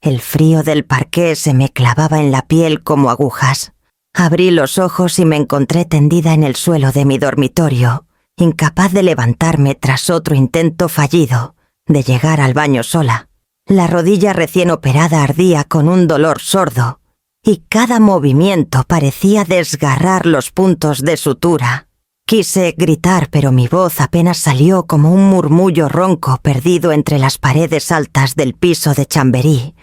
El frío del parqué se me clavaba en la piel como agujas. Abrí los ojos y me encontré tendida en el suelo de mi dormitorio, incapaz de levantarme tras otro intento fallido de llegar al baño sola. La rodilla recién operada ardía con un dolor sordo, y cada movimiento parecía desgarrar los puntos de sutura. Quise gritar, pero mi voz apenas salió como un murmullo ronco perdido entre las paredes altas del piso de Chamberí,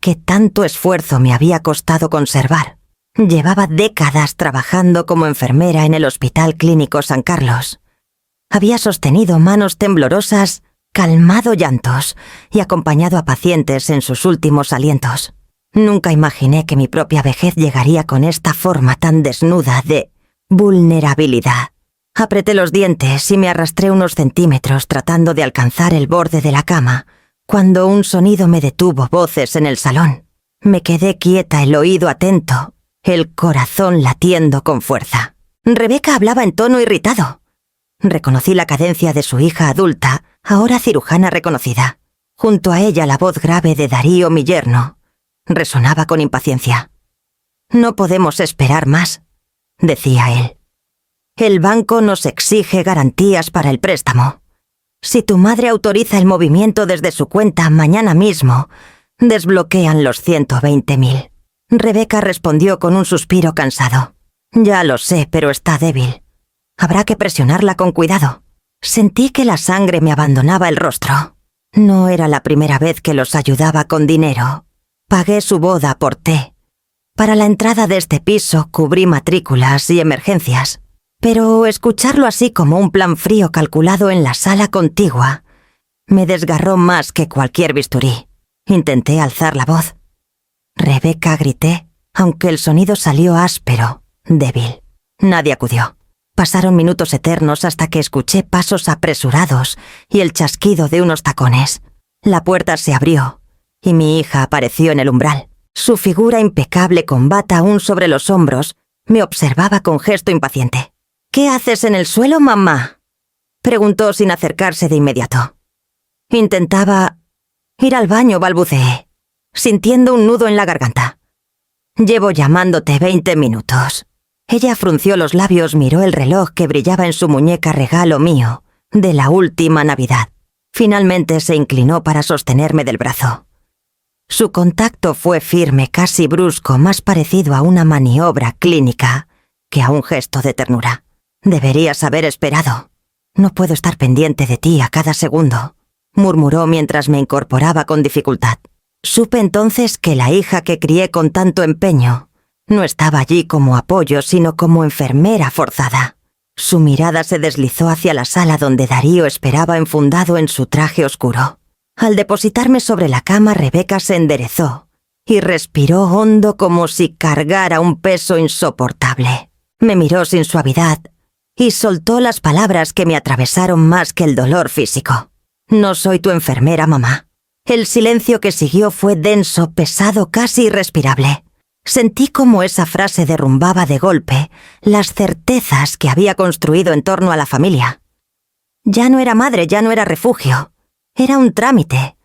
que tanto esfuerzo me había costado conservar. Llevaba décadas trabajando como enfermera en el Hospital Clínico San Carlos. Había sostenido manos temblorosas, calmado llantos y acompañado a pacientes en sus últimos alientos. Nunca imaginé que mi propia vejez llegaría con esta forma tan desnuda de vulnerabilidad. Apreté los dientes y me arrastré unos centímetros tratando de alcanzar el borde de la cama, cuando un sonido me detuvo voces en el salón. Me quedé quieta, el oído atento, el corazón latiendo con fuerza. Rebeca hablaba en tono irritado. Reconocí la cadencia de su hija adulta, ahora cirujana reconocida. Junto a ella la voz grave de Darío, mi yerno, resonaba con impaciencia. «No podemos esperar más», decía él. «El banco nos exige garantías para el préstamo. Si tu madre autoriza el movimiento desde su cuenta mañana mismo, desbloquean los 120.000. Rebeca respondió con un suspiro cansado. «Ya lo sé, pero está débil. Habrá que presionarla con cuidado». Sentí que la sangre me abandonaba el rostro. No era la primera vez que los ayudaba con dinero. Pagué su boda por té. Para la entrada de este piso cubrí matrículas y emergencias. Pero escucharlo así como un plan frío calculado en la sala contigua me desgarró más que cualquier bisturí. Intenté alzar la voz. «Rebeca», grité, aunque el sonido salió áspero, débil. Nadie acudió. Pasaron minutos eternos hasta que escuché pasos apresurados y el chasquido de unos tacones. La puerta se abrió y mi hija apareció en el umbral. Su figura impecable con bata aún sobre los hombros me observaba con gesto impaciente. «¿Qué haces en el suelo, mamá?», preguntó sin acercarse de inmediato. «Intentaba ir al baño», balbuceé, sintiendo un nudo en la garganta. «Llevo llamándote 20 minutos». Ella frunció los labios, miró el reloj que brillaba en su muñeca, regalo mío, de la última Navidad. Finalmente se inclinó para sostenerme del brazo. Su contacto fue firme, casi brusco, más parecido a una maniobra clínica que a un gesto de ternura. «Deberías haber esperado. No puedo estar pendiente de ti a cada segundo», murmuró mientras me incorporaba con dificultad. Supe entonces que la hija que crié con tanto empeño no estaba allí como apoyo, sino como enfermera forzada. Su mirada se deslizó hacia la sala donde Darío esperaba enfundado en su traje oscuro. Al depositarme sobre la cama, Rebeca se enderezó y respiró hondo como si cargara un peso insoportable. Me miró sin suavidad y soltó las palabras que me atravesaron más que el dolor físico. «No soy tu enfermera, mamá». El silencio que siguió fue denso, pesado, casi irrespirable. Sentí cómo esa frase derrumbaba de golpe las certezas que había construido en torno a la familia. Ya no era madre, ya no era refugio. Era un trámite,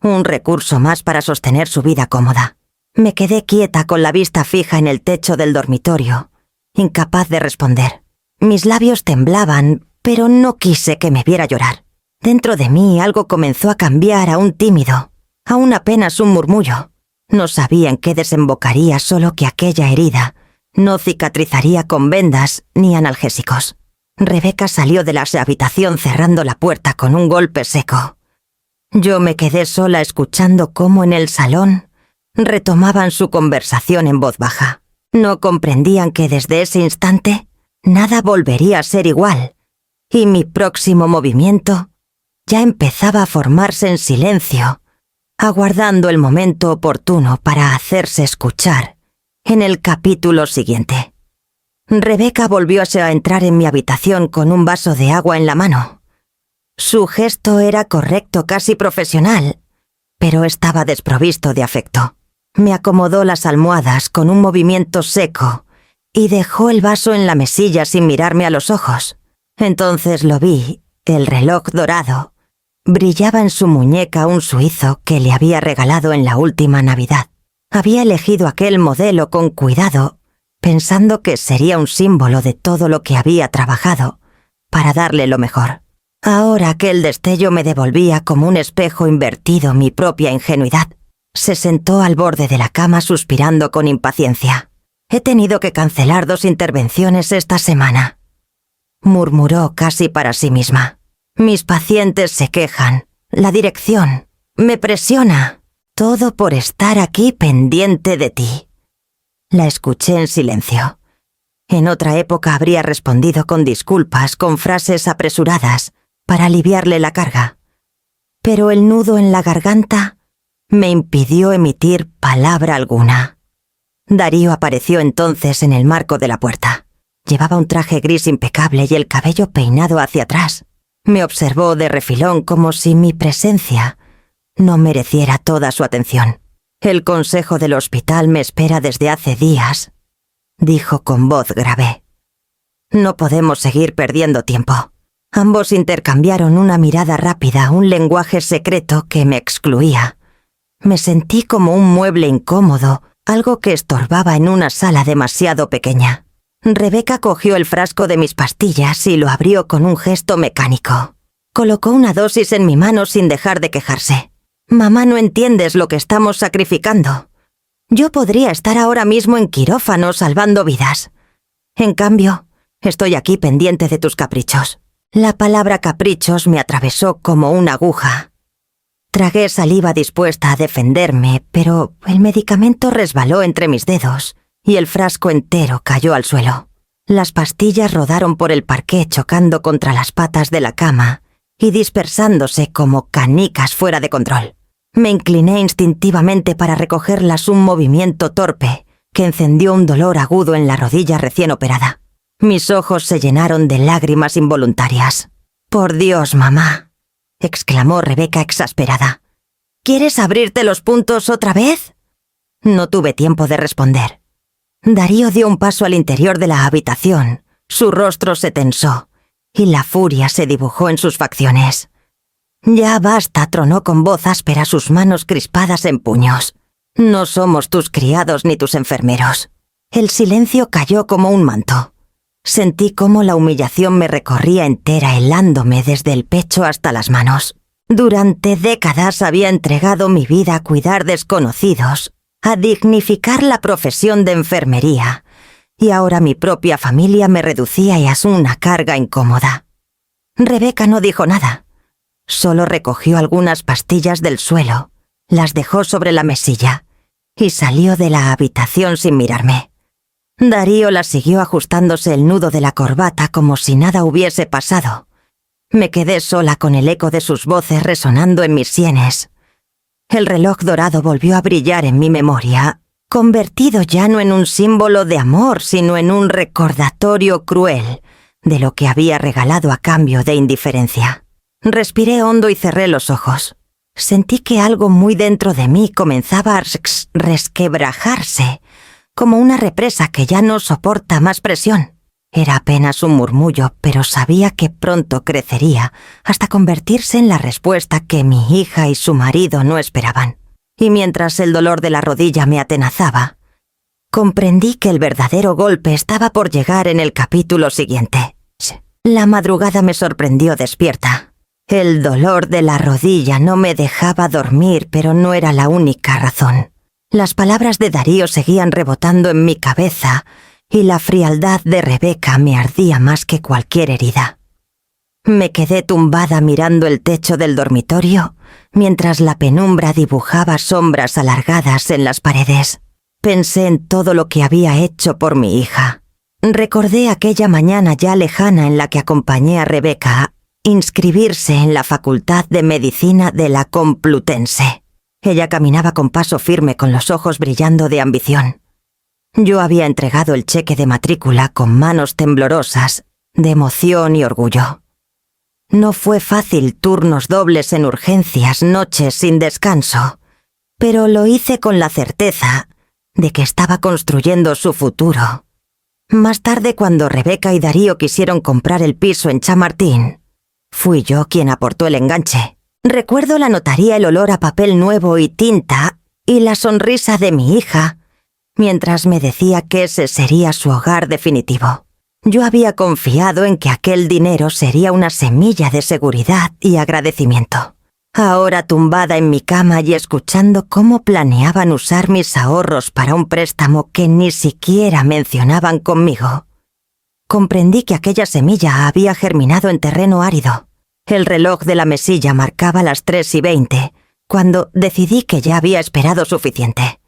un recurso más para sostener su vida cómoda. Me quedé quieta con la vista fija en el techo del dormitorio, incapaz de responder. Mis labios temblaban, pero no quise que me viera llorar. Dentro de mí algo comenzó a cambiar a un tímido, aún apenas un murmullo. No sabía en qué desembocaría, solo que aquella herida no cicatrizaría con vendas ni analgésicos. Rebeca salió de la habitación cerrando la puerta con un golpe seco. Yo me quedé sola escuchando cómo en el salón retomaban su conversación en voz baja. No comprendían que desde ese instante nada volvería a ser igual, y mi próximo movimiento ya empezaba a formarse en silencio, aguardando el momento oportuno para hacerse escuchar en el capítulo siguiente. Rebeca volvió a entrar en mi habitación con un vaso de agua en la mano. Su gesto era correcto, casi profesional, pero estaba desprovisto de afecto. Me acomodó las almohadas con un movimiento seco y dejó el vaso en la mesilla sin mirarme a los ojos. Entonces lo vi, el reloj dorado, Brillaba en su muñeca un suizo que le había regalado en la última Navidad. Había elegido aquel modelo con cuidado, pensando que sería un símbolo de todo lo que había trabajado, para darle lo mejor. Ahora aquel destello me devolvía como un espejo invertido mi propia ingenuidad. Se sentó al borde de la cama suspirando con impaciencia. «He tenido que cancelar 2 intervenciones esta semana», murmuró casi para sí misma. «Mis pacientes se quejan. La dirección me presiona. Todo por estar aquí pendiente de ti». La escuché en silencio. En otra época habría respondido con disculpas, con frases apresuradas, para aliviarle la carga. Pero el nudo en la garganta me impidió emitir palabra alguna. Darío apareció entonces en el marco de la puerta. Llevaba un traje gris impecable y el cabello peinado hacia atrás. Me observó de refilón como si mi presencia no mereciera toda su atención. «El consejo del hospital me espera desde hace días», dijo con voz grave. «No podemos seguir perdiendo tiempo». Ambos intercambiaron una mirada rápida, un lenguaje secreto que me excluía. Me sentí como un mueble incómodo, algo que estorbaba en una sala demasiado pequeña. Rebeca cogió el frasco de mis pastillas y lo abrió con un gesto mecánico. Colocó una dosis en mi mano sin dejar de quejarse. «Mamá, no entiendes lo que estamos sacrificando. Yo podría estar ahora mismo en quirófano salvando vidas. En cambio, estoy aquí pendiente de tus caprichos». La palabra caprichos me atravesó como una aguja. Tragué saliva dispuesta a defenderme, pero el medicamento resbaló entre mis dedos y el frasco entero cayó al suelo. Las pastillas rodaron por el parqué chocando contra las patas de la cama y dispersándose como canicas fuera de control. Me incliné instintivamente para recogerlas, un movimiento torpe que encendió un dolor agudo en la rodilla recién operada. Mis ojos se llenaron de lágrimas involuntarias. «Por Dios, mamá», exclamó Rebeca exasperada. «¿Quieres abrirte los puntos otra vez?» No tuve tiempo de responder. Darío dio un paso al interior de la habitación. Su rostro se tensó y la furia se dibujó en sus facciones. «Ya basta», tronó con voz áspera, sus manos crispadas en puños. «No somos tus criados ni tus enfermeros». El silencio cayó como un manto. Sentí cómo la humillación me recorría entera, helándome desde el pecho hasta las manos. Durante décadas había entregado mi vida a cuidar desconocidos, a dignificar la profesión de enfermería, y ahora mi propia familia me reducía a una carga incómoda. Rebeca no dijo nada. Solo recogió algunas pastillas del suelo, las dejó sobre la mesilla y salió de la habitación sin mirarme. Darío la siguió ajustándose el nudo de la corbata como si nada hubiese pasado. Me quedé sola con el eco de sus voces resonando en mis sienes. El reloj dorado volvió a brillar en mi memoria, convertido ya no en un símbolo de amor, sino en un recordatorio cruel de lo que había regalado a cambio de indiferencia. Respiré hondo y cerré los ojos. Sentí que algo muy dentro de mí comenzaba a resquebrajarse, como una represa que ya no soporta más presión. Era apenas un murmullo, pero sabía que pronto crecería hasta convertirse en la respuesta que mi hija y su marido no esperaban. Y mientras el dolor de la rodilla me atenazaba, comprendí que el verdadero golpe estaba por llegar en el capítulo siguiente. La madrugada me sorprendió despierta. El dolor de la rodilla no me dejaba dormir, pero no era la única razón. Las palabras de Darío seguían rebotando en mi cabeza y la frialdad de Rebeca me ardía más que cualquier herida. Me quedé tumbada mirando el techo del dormitorio mientras la penumbra dibujaba sombras alargadas en las paredes. Pensé en todo lo que había hecho por mi hija. Recordé aquella mañana ya lejana en la que acompañé a Rebeca a inscribirse en la Facultad de Medicina de la Complutense. Ella caminaba con paso firme, con los ojos brillando de ambición. Yo había entregado el cheque de matrícula con manos temblorosas, de emoción y orgullo. No fue fácil, turnos dobles en urgencias, noches sin descanso, pero lo hice con la certeza de que estaba construyendo su futuro. Más tarde, cuando Rebeca y Darío quisieron comprar el piso en Chamartín, fui yo quien aportó el enganche. Recuerdo la notaría, el olor a papel nuevo y tinta, y la sonrisa de mi hija, mientras me decía que ese sería su hogar definitivo. Yo había confiado en que aquel dinero sería una semilla de seguridad y agradecimiento. Ahora, tumbada en mi cama y escuchando cómo planeaban usar mis ahorros para un préstamo que ni siquiera mencionaban conmigo, comprendí que aquella semilla había germinado en terreno árido. El reloj de la mesilla marcaba las 3:20, cuando decidí que ya había esperado suficiente.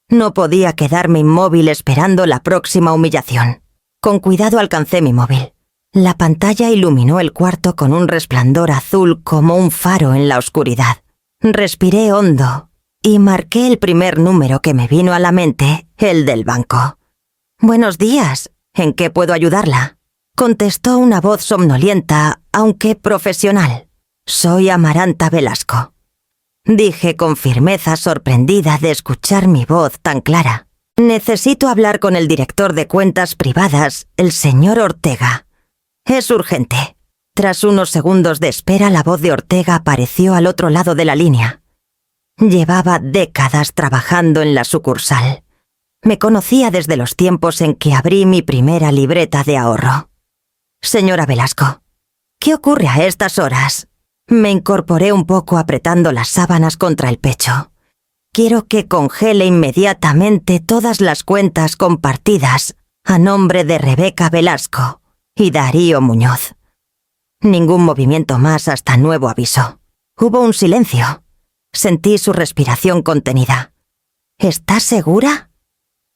No podía quedarme inmóvil esperando la próxima humillación. Con cuidado alcancé mi móvil. La pantalla iluminó el cuarto con un resplandor azul como un faro en la oscuridad. Respiré hondo y marqué el primer número que me vino a la mente, el del banco. «Buenos días, ¿en qué puedo ayudarla?», contestó una voz somnolienta, aunque profesional. «Soy Amaranta Velasco», dije con firmeza, sorprendida de escuchar mi voz tan clara. «Necesito hablar con el director de cuentas privadas, el señor Ortega. Es urgente». Tras unos segundos de espera, la voz de Ortega apareció al otro lado de la línea. Llevaba décadas trabajando en la sucursal. Me conocía desde los tiempos en que abrí mi primera libreta de ahorro. «Señora Velasco, ¿qué ocurre a estas horas?». Me incorporé un poco apretando las sábanas contra el pecho. «Quiero que congele inmediatamente todas las cuentas compartidas a nombre de Rebeca Velasco y Darío Muñoz». Ningún movimiento más hasta nuevo aviso. Hubo un silencio. Sentí su respiración contenida. «¿Estás segura?».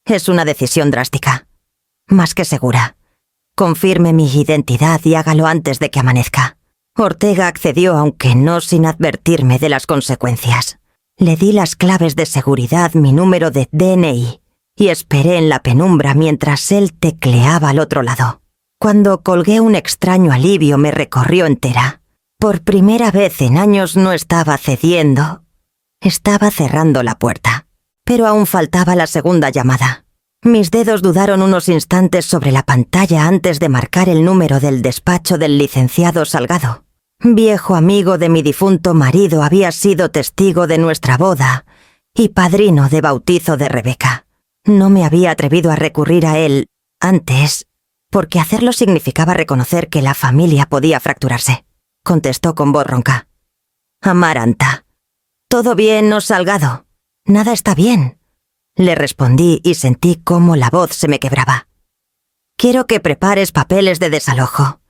«Es una decisión drástica. Más que segura. Confirme mi identidad y hágalo antes de que amanezca». Ortega accedió, aunque no sin advertirme de las consecuencias. Le di las claves de seguridad, mi número de DNI, y esperé en la penumbra mientras él tecleaba al otro lado. Cuando colgué, un extraño alivio me recorrió entera. Por primera vez en años no estaba cediendo. Estaba cerrando la puerta. Pero aún faltaba la segunda llamada. Mis dedos dudaron unos instantes sobre la pantalla antes de marcar el número del despacho del licenciado Salgado. Viejo amigo de mi difunto marido, había sido testigo de nuestra boda y padrino de bautizo de Rebeca. No me había atrevido a recurrir a él antes, porque hacerlo significaba reconocer que la familia podía fracturarse. Contestó con voz ronca. «Amaranta. ¿Todo bien, no, Salgado?» «Nada está bien», le respondí y sentí cómo la voz se me quebraba. «Quiero que prepares papeles de desalojo.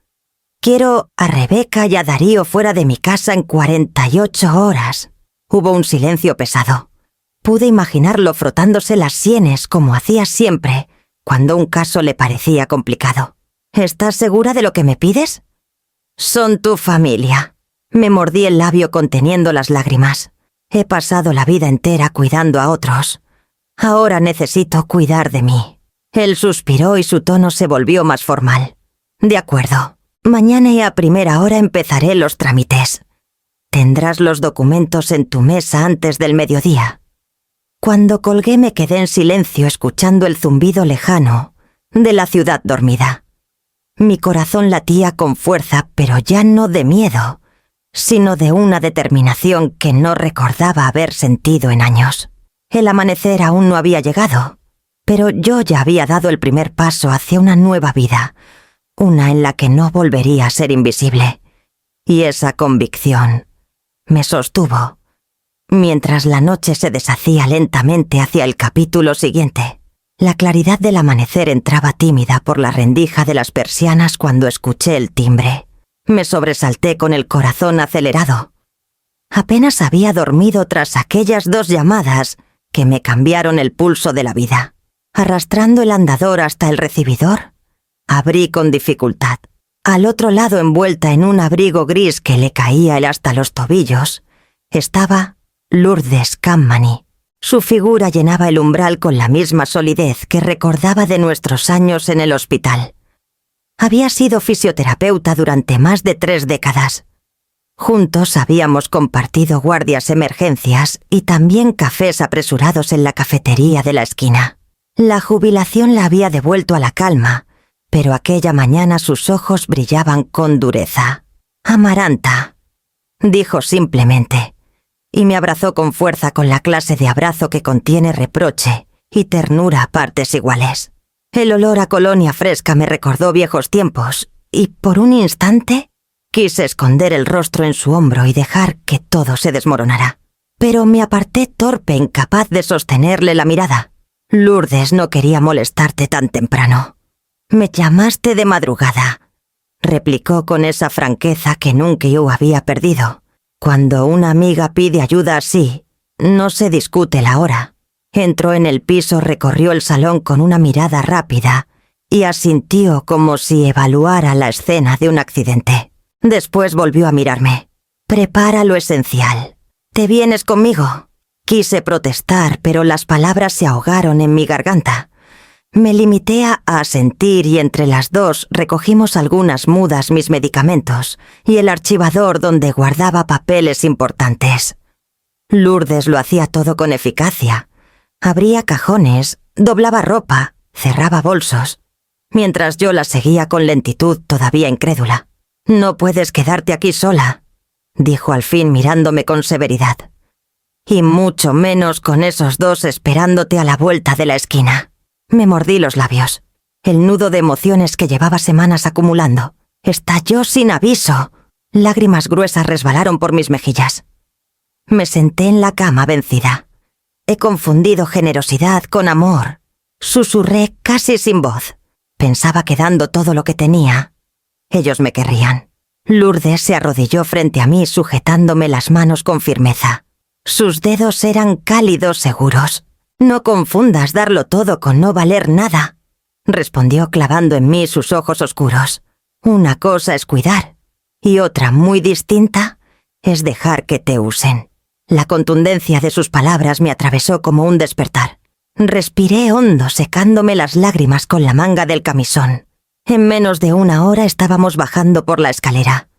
Quiero a Rebeca y a Darío fuera de mi casa en 48 horas». Hubo un silencio pesado. Pude imaginarlo frotándose las sienes como hacía siempre cuando un caso le parecía complicado. «¿Estás segura de lo que me pides?». «Son tu familia». Me mordí el labio conteniendo las lágrimas. He pasado la vida entera cuidando a otros. Ahora necesito cuidar de mí. Él suspiró y su tono se volvió más formal. «De acuerdo. Mañana y a primera hora empezaré los trámites. Tendrás los documentos en tu mesa antes del mediodía». Cuando colgué me quedé en silencio escuchando el zumbido lejano de la ciudad dormida. Mi corazón latía con fuerza, pero ya no de miedo, sino de una determinación que no recordaba haber sentido en años. El amanecer aún no había llegado, pero yo ya había dado el primer paso hacia una nueva vida, una en la que no volvería a ser invisible. Y esa convicción me sostuvo mientras la noche se deshacía lentamente hacia el capítulo siguiente. La claridad del amanecer entraba tímida por la rendija de las persianas cuando escuché el timbre. Me sobresalté con el corazón acelerado. Apenas había dormido tras aquellas 2 llamadas que me cambiaron el pulso de la vida. Arrastrando el andador hasta el recibidor, abrí con dificultad. Al otro lado, envuelta en un abrigo gris que le caía hasta los tobillos, estaba Lourdes Cammany. Su figura llenaba el umbral con la misma solidez que recordaba de nuestros años en el hospital. Había sido fisioterapeuta durante más de 3 décadas. Juntos habíamos compartido guardias emergencias y también cafés apresurados en la cafetería de la esquina. La jubilación la había devuelto a la calma, pero aquella mañana sus ojos brillaban con dureza. «Amaranta», dijo simplemente, y me abrazó con fuerza con la clase de abrazo que contiene reproche y ternura a partes iguales. El olor a colonia fresca me recordó viejos tiempos, y por un instante quise esconder el rostro en su hombro y dejar que todo se desmoronara. Pero me aparté torpe, incapaz de sostenerle la mirada. Lourdes, no quería molestarte tan temprano. Me llamaste de madrugada, replicó con esa franqueza que nunca yo había perdido. Cuando una amiga pide ayuda así, no se discute la hora. Entró en el piso, recorrió el salón con una mirada rápida y asintió como si evaluara la escena de un accidente. Después volvió a mirarme. Prepara lo esencial. ¿Te vienes conmigo? Quise protestar, pero las palabras se ahogaron en mi garganta. Me limité a asentir y entre las dos recogimos algunas mudas mis medicamentos y el archivador donde guardaba papeles importantes. Lourdes lo hacía todo con eficacia. Abría cajones, doblaba ropa, cerraba bolsos, mientras yo la seguía con lentitud todavía incrédula. «No puedes quedarte aquí sola», dijo al fin mirándome con severidad. «Y mucho menos con esos dos esperándote a la vuelta de la esquina». Me mordí los labios. El nudo de emociones que llevaba semanas acumulando estalló sin aviso. Lágrimas gruesas resbalaron por mis mejillas. Me senté en la cama vencida. He confundido generosidad con amor. Susurré casi sin voz. Pensaba que dando todo lo que tenía, ellos me querrían. Lourdes se arrodilló frente a mí sujetándome las manos con firmeza. Sus dedos eran cálidos, seguros. «No confundas darlo todo con no valer nada», respondió clavando en mí sus ojos oscuros. «Una cosa es cuidar, y otra muy distinta es dejar que te usen». La contundencia de sus palabras me atravesó como un despertar. Respiré hondo, secándome las lágrimas con la manga del camisón. En menos de una hora estábamos bajando por la escalera.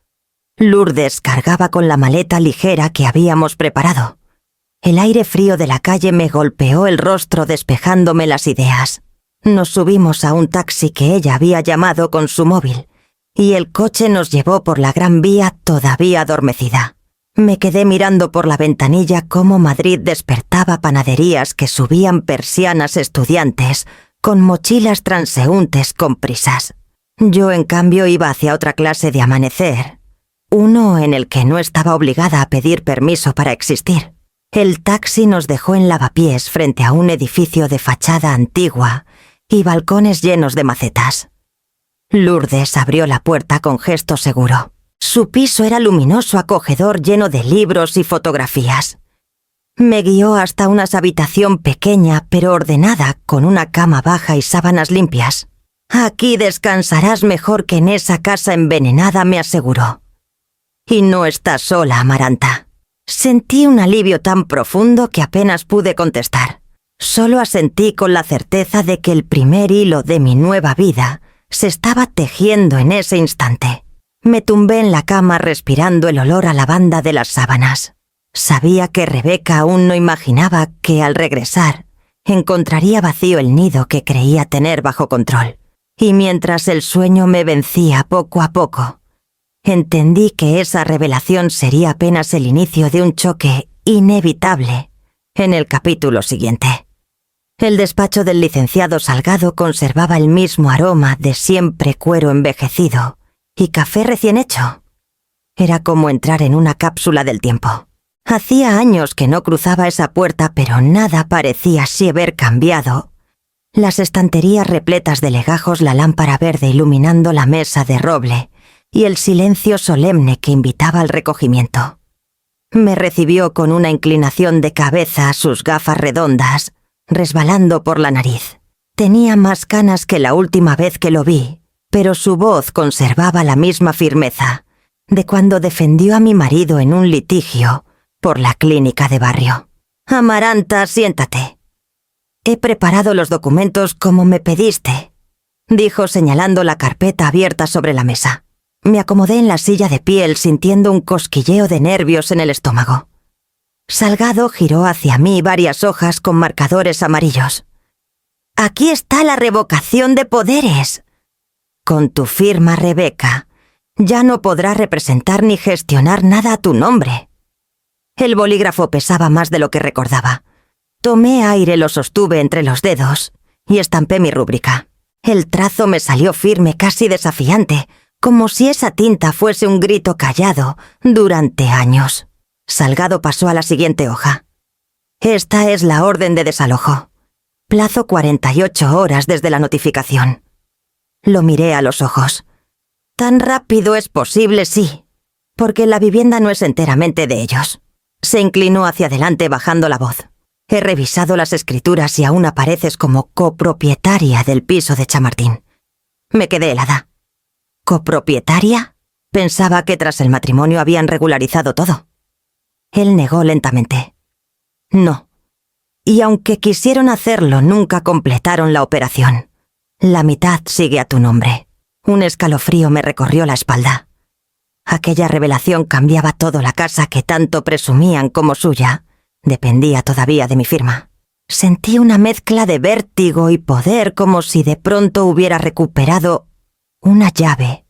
Lourdes cargaba con la maleta ligera que habíamos preparado. El aire frío de la calle me golpeó el rostro despejándome las ideas. Nos subimos a un taxi que ella había llamado con su móvil, y el coche nos llevó por la Gran Vía todavía adormecida. Me quedé mirando por la ventanilla cómo Madrid despertaba panaderías que subían persianas estudiantes con mochilas transeúntes con prisas. Yo, en cambio, iba hacia otra clase de amanecer, uno en el que no estaba obligada a pedir permiso para existir. El taxi nos dejó en Lavapiés frente a un edificio de fachada antigua y balcones llenos de macetas. Lourdes abrió la puerta con gesto seguro. Su piso era luminoso, acogedor, lleno de libros y fotografías. Me guió hasta una habitación pequeña pero ordenada, con una cama baja y sábanas limpias. «Aquí descansarás mejor que en esa casa envenenada», me aseguró. «Y no estás sola, Amaranta». Sentí un alivio tan profundo que apenas pude contestar. Solo asentí con la certeza de que el primer hilo de mi nueva vida se estaba tejiendo en ese instante. Me tumbé en la cama respirando el olor a lavanda de las sábanas. Sabía que Rebeca aún no imaginaba que, al regresar, encontraría vacío el nido que creía tener bajo control. Y mientras el sueño me vencía poco a poco, entendí que esa revelación sería apenas el inicio de un choque inevitable en el capítulo siguiente. El despacho del licenciado Salgado conservaba el mismo aroma de siempre cuero envejecido y café recién hecho. Era como entrar en una cápsula del tiempo. Hacía años que no cruzaba esa puerta, pero nada parecía así haber cambiado. Las estanterías repletas de legajos, la lámpara verde iluminando la mesa de roble y el silencio solemne que invitaba al recogimiento. Me recibió con una inclinación de cabeza, sus gafas redondas resbalando por la nariz. Tenía más canas que la última vez que lo vi, pero su voz conservaba la misma firmeza de cuando defendió a mi marido en un litigio por la clínica de barrio. «Amaranta, siéntate. He preparado los documentos como me pediste», dijo señalando la carpeta abierta sobre la mesa. Me acomodé en la silla de piel sintiendo un cosquilleo de nervios en el estómago. Salgado giró hacia mí varias hojas con marcadores amarillos. «Aquí está la revocación de poderes. Con tu firma, Rebeca, Ya no podrá representar ni gestionar nada a tu nombre. El bolígrafo pesaba más de lo que recordaba. Tomé aire, lo sostuve entre los dedos y estampé mi rúbrica. El trazo me salió firme, casi desafiante, como si esa tinta fuese un grito callado durante años. Salgado pasó a la siguiente hoja. Esta es la orden de desalojo. Plazo 48 horas desde la notificación. Lo miré a los ojos. Tan rápido es posible, sí, porque la vivienda no es enteramente de ellos. Se inclinó hacia adelante bajando la voz. He revisado las escrituras y aún apareces como copropietaria del piso de Chamartín. Me quedé helada. ¿Copropietaria? Pensaba que tras el matrimonio habían regularizado todo. Él negó lentamente. No. Y aunque quisieron hacerlo, nunca completaron la operación. La mitad sigue a tu nombre. Un escalofrío me recorrió la espalda. Aquella revelación cambiaba todo. La casa que tanto presumían como suya dependía todavía de mi firma. Sentí una mezcla de vértigo y poder, como si de pronto hubiera recuperado una llave,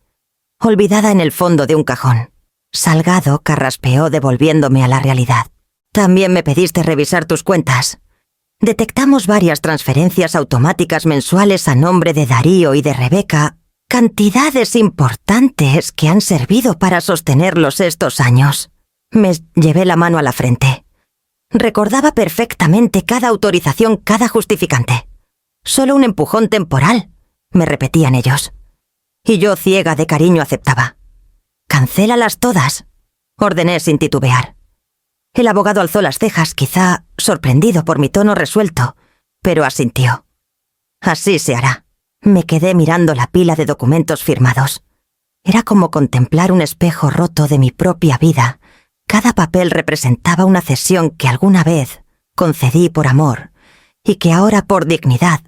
olvidada en el fondo de un cajón. Salgado carraspeó devolviéndome a la realidad. También me pediste revisar tus cuentas. Detectamos varias transferencias automáticas mensuales a nombre de Darío y de Rebeca, cantidades importantes que han servido para sostenerlos estos años. Me llevé la mano a la frente. Recordaba perfectamente cada autorización, cada justificante. Solo un empujón temporal, me repetían ellos. Y yo, ciega de cariño, aceptaba. «Cancélalas todas», ordené sin titubear. El abogado alzó las cejas, quizá sorprendido por mi tono resuelto, pero asintió. «Así se hará». Me quedé mirando la pila de documentos firmados. Era como contemplar un espejo roto de mi propia vida. Cada papel representaba una cesión que alguna vez concedí por amor y que ahora por dignidad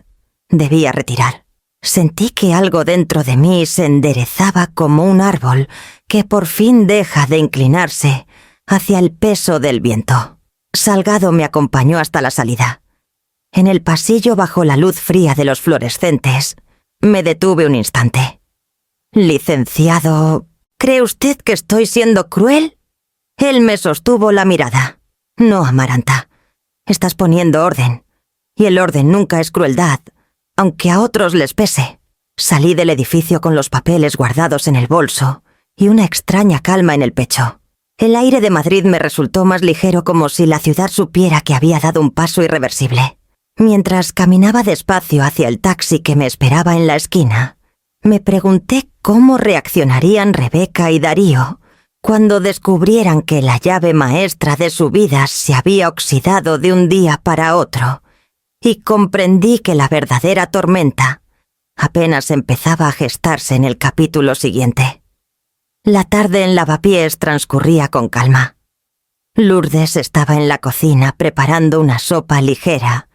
debía retirar. Sentí que algo dentro de mí se enderezaba como un árbol que por fin deja de inclinarse hacia el peso del viento. Salgado me acompañó hasta la salida. En el pasillo, bajo la luz fría de los fluorescentes, me detuve un instante. «Licenciado, ¿cree usted que estoy siendo cruel?» Él me sostuvo la mirada. «No, Amaranta, estás poniendo orden, y el orden nunca es crueldad, aunque a otros les pese». Salí del edificio con los papeles guardados en el bolso y una extraña calma en el pecho. El aire de Madrid me resultó más ligero, como si la ciudad supiera que había dado un paso irreversible. Mientras caminaba despacio hacia el taxi que me esperaba en la esquina, me pregunté cómo reaccionarían Rebeca y Darío cuando descubrieran que la llave maestra de su vida se había oxidado de un día para otro, y comprendí que la verdadera tormenta apenas empezaba a gestarse en el capítulo siguiente. La tarde en Lavapiés transcurría con calma. Lourdes estaba en la cocina preparando una sopa ligera,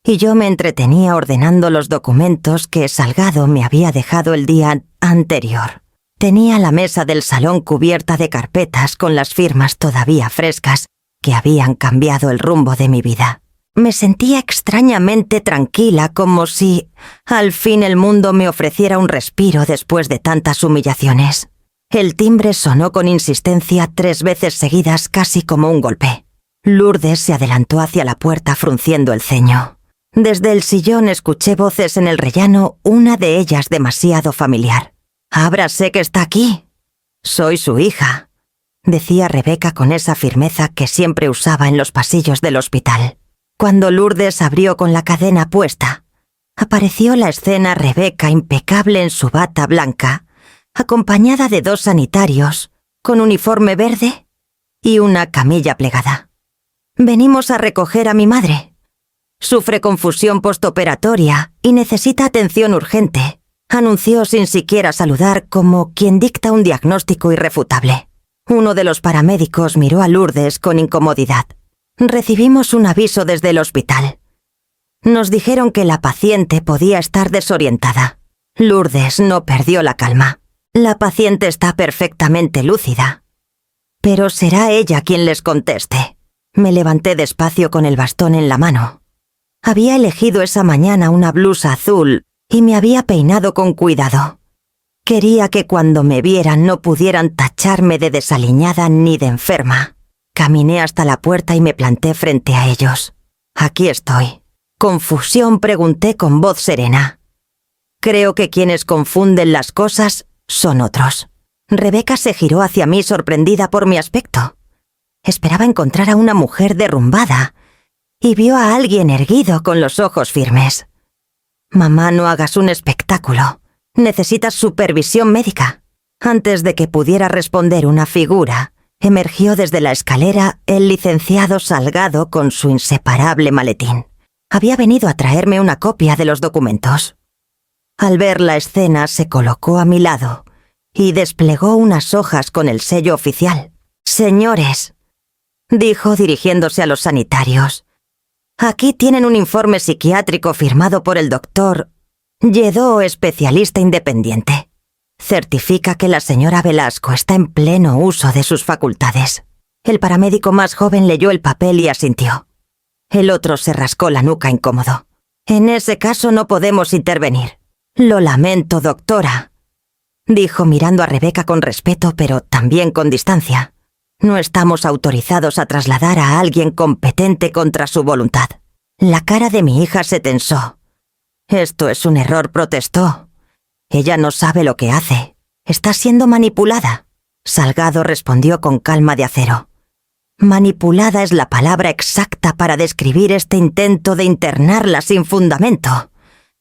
y yo me entretenía ordenando los documentos que Salgado me había dejado el día anterior. Tenía la mesa del salón cubierta de carpetas con las firmas todavía frescas que habían cambiado el rumbo de mi vida. Me sentía extrañamente tranquila, como si al fin el mundo me ofreciera un respiro después de tantas humillaciones. El timbre sonó con insistencia 3 veces seguidas, casi como un golpe. Lourdes se adelantó hacia la puerta frunciendo el ceño. Desde el sillón escuché voces en el rellano, una de ellas demasiado familiar. «Ábrase, que está aquí». «Soy su hija», decía Rebeca con esa firmeza que siempre usaba en los pasillos del hospital. Cuando Lourdes abrió con la cadena puesta, apareció la escena Rebeca impecable en su bata blanca, acompañada de 2 sanitarios, con uniforme verde y una camilla plegada. «Venimos a recoger a mi madre. Sufre confusión postoperatoria y necesita atención urgente», anunció sin siquiera saludar, como quien dicta un diagnóstico irrefutable. Uno de los paramédicos miró a Lourdes con incomodidad. «Recibimos un aviso desde el hospital. Nos dijeron que la paciente podía estar desorientada». Lourdes no perdió la calma. «La paciente está perfectamente lúcida. Pero será ella quien les conteste». Me levanté despacio con el bastón en la mano. Había elegido esa mañana una blusa azul y me había peinado con cuidado. Quería que cuando me vieran no pudieran tacharme de desaliñada ni de enferma. Caminé hasta la puerta y me planté frente a ellos. Aquí estoy. Con fusión pregunté con voz serena. Creo que quienes confunden las cosas son otros. Rebeca se giró hacia mí sorprendida por mi aspecto. Esperaba encontrar a una mujer derrumbada y vio a alguien erguido con los ojos firmes. Mamá, no hagas un espectáculo. Necesitas supervisión médica. Antes de que pudiera responder una figura, emergió desde la escalera el licenciado Salgado con su inseparable maletín. Había venido a traerme una copia de los documentos. Al ver la escena, se colocó a mi lado y desplegó unas hojas con el sello oficial. «Señores», dijo dirigiéndose a los sanitarios, «aquí tienen un informe psiquiátrico firmado por el doctor Lledó, especialista independiente. Certifica que la señora Velasco está en pleno uso de sus facultades». El paramédico más joven leyó el papel y asintió. El otro se rascó la nuca incómodo. «En ese caso no podemos intervenir». «Lo lamento, doctora», dijo mirando a Rebeca con respeto, pero también con distancia. «No estamos autorizados a trasladar a alguien competente contra su voluntad». La cara de mi hija se tensó. «Esto es un error», protestó. «Ella no sabe lo que hace. Está siendo manipulada». Salgado respondió con calma de acero. «Manipulada es la palabra exacta para describir este intento de internarla sin fundamento.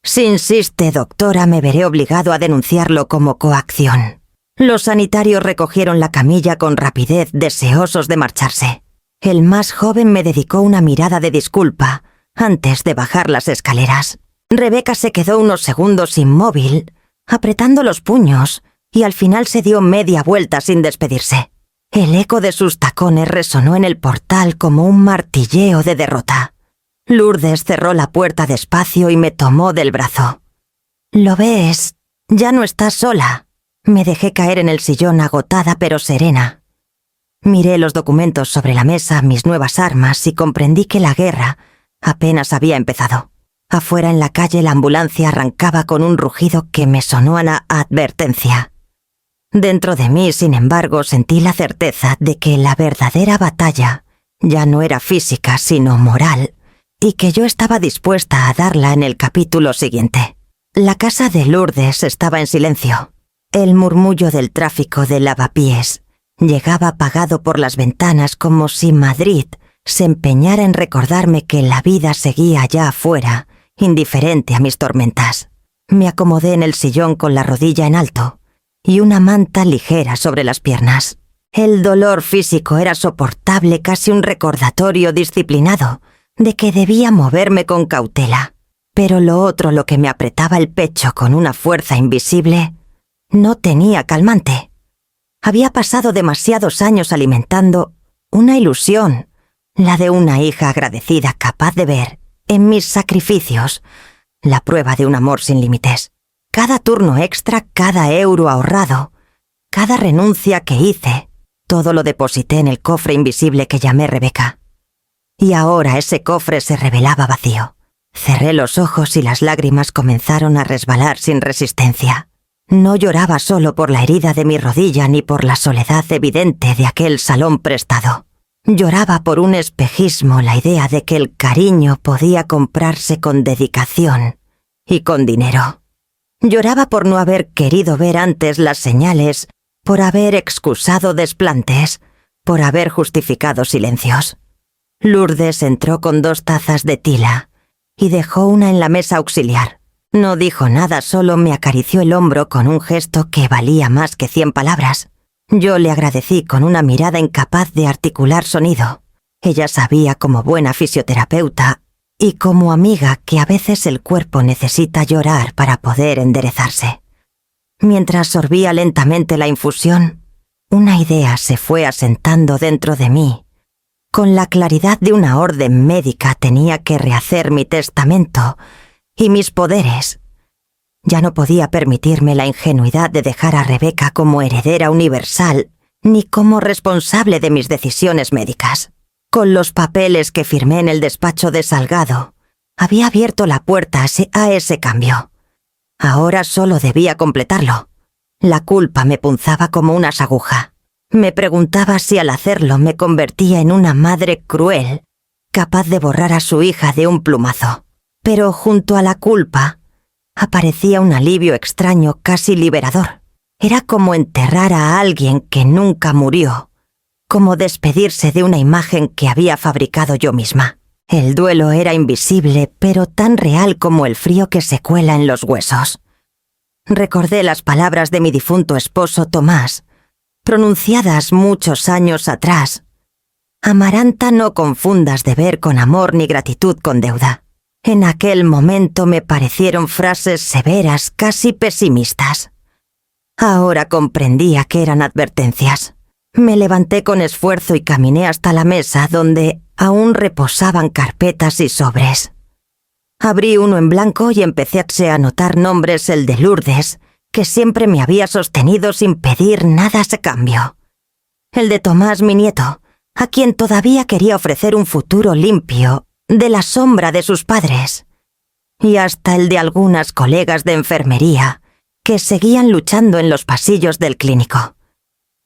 Si insiste, doctora, me veré obligado a denunciarlo como coacción». Los sanitarios recogieron la camilla con rapidez, deseosos de marcharse. El más joven me dedicó una mirada de disculpa antes de bajar las escaleras. Rebeca se quedó unos segundos inmóvil, apretando los puños, y al final se dio media vuelta sin despedirse. El eco de sus tacones resonó en el portal como un martilleo de derrota. Lourdes cerró la puerta despacio y me tomó del brazo. «¿Lo ves? Ya no estás sola». Me dejé caer en el sillón agotada pero serena. Miré los documentos sobre la mesa, mis nuevas armas, y comprendí que la guerra apenas había empezado. Afuera en la calle la ambulancia arrancaba con un rugido que me sonó a advertencia. Dentro de mí, sin embargo, sentí la certeza de que la verdadera batalla ya no era física, sino moral, y que yo estaba dispuesta a darla en el capítulo siguiente. La casa de Lourdes estaba en silencio. El murmullo del tráfico de lavapiés llegaba apagado por las ventanas, como si Madrid se empeñara en recordarme que la vida seguía allá afuera, indiferente a mis tormentas. Me acomodé en el sillón con la rodilla en alto y una manta ligera sobre las piernas. El dolor físico era soportable, casi un recordatorio disciplinado de que debía moverme con cautela. Pero lo otro, lo que me apretaba el pecho con una fuerza invisible, no tenía calmante. Había pasado demasiados años alimentando una ilusión, la de una hija agradecida capaz de ver en mis sacrificios la prueba de un amor sin límites. Cada turno extra, cada euro ahorrado, cada renuncia que hice, todo lo deposité en el cofre invisible que llamé Rebeca. Y ahora ese cofre se revelaba vacío. Cerré los ojos y las lágrimas comenzaron a resbalar sin resistencia. No lloraba solo por la herida de mi rodilla ni por la soledad evidente de aquel salón prestado. Lloraba por un espejismo, la idea de que el cariño podía comprarse con dedicación y con dinero. Lloraba por no haber querido ver antes las señales, por haber excusado desplantes, por haber justificado silencios. Lourdes entró con 2 tazas de tila y dejó una en la mesa auxiliar. No dijo nada, solo me acarició el hombro con un gesto que valía más que 100 palabras. Yo le agradecí con una mirada incapaz de articular sonido. Ella sabía como buena fisioterapeuta y como amiga que a veces el cuerpo necesita llorar para poder enderezarse. Mientras sorbía lentamente la infusión, una idea se fue asentando dentro de mí. Con la claridad de una orden médica tenía que rehacer mi testamento y mis poderes. Ya no podía permitirme la ingenuidad de dejar a Rebeca como heredera universal, ni como responsable de mis decisiones médicas. Con los papeles que firmé en el despacho de Salgado, había abierto la puerta a ese cambio. Ahora solo debía completarlo. La culpa me punzaba como una aguja. Me preguntaba si al hacerlo me convertía en una madre cruel, capaz de borrar a su hija de un plumazo. Pero junto a la culpa aparecía un alivio extraño, casi liberador. Era como enterrar a alguien que nunca murió, como despedirse de una imagen que había fabricado yo misma. El duelo era invisible, pero tan real como el frío que se cuela en los huesos. Recordé las palabras de mi difunto esposo Tomás, pronunciadas muchos años atrás. Amaranta, no confundas deber con amor ni gratitud con deuda. En aquel momento me parecieron frases severas, casi pesimistas. Ahora comprendía que eran advertencias. Me levanté con esfuerzo y caminé hasta la mesa donde aún reposaban carpetas y sobres. Abrí uno en blanco y empecé a anotar nombres, el de Lourdes, que siempre me había sostenido sin pedir nada a cambio. El de Tomás, mi nieto, a quien todavía quería ofrecer un futuro limpio, de la sombra de sus padres. Y hasta el de algunas colegas de enfermería, que seguían luchando en los pasillos del clínico.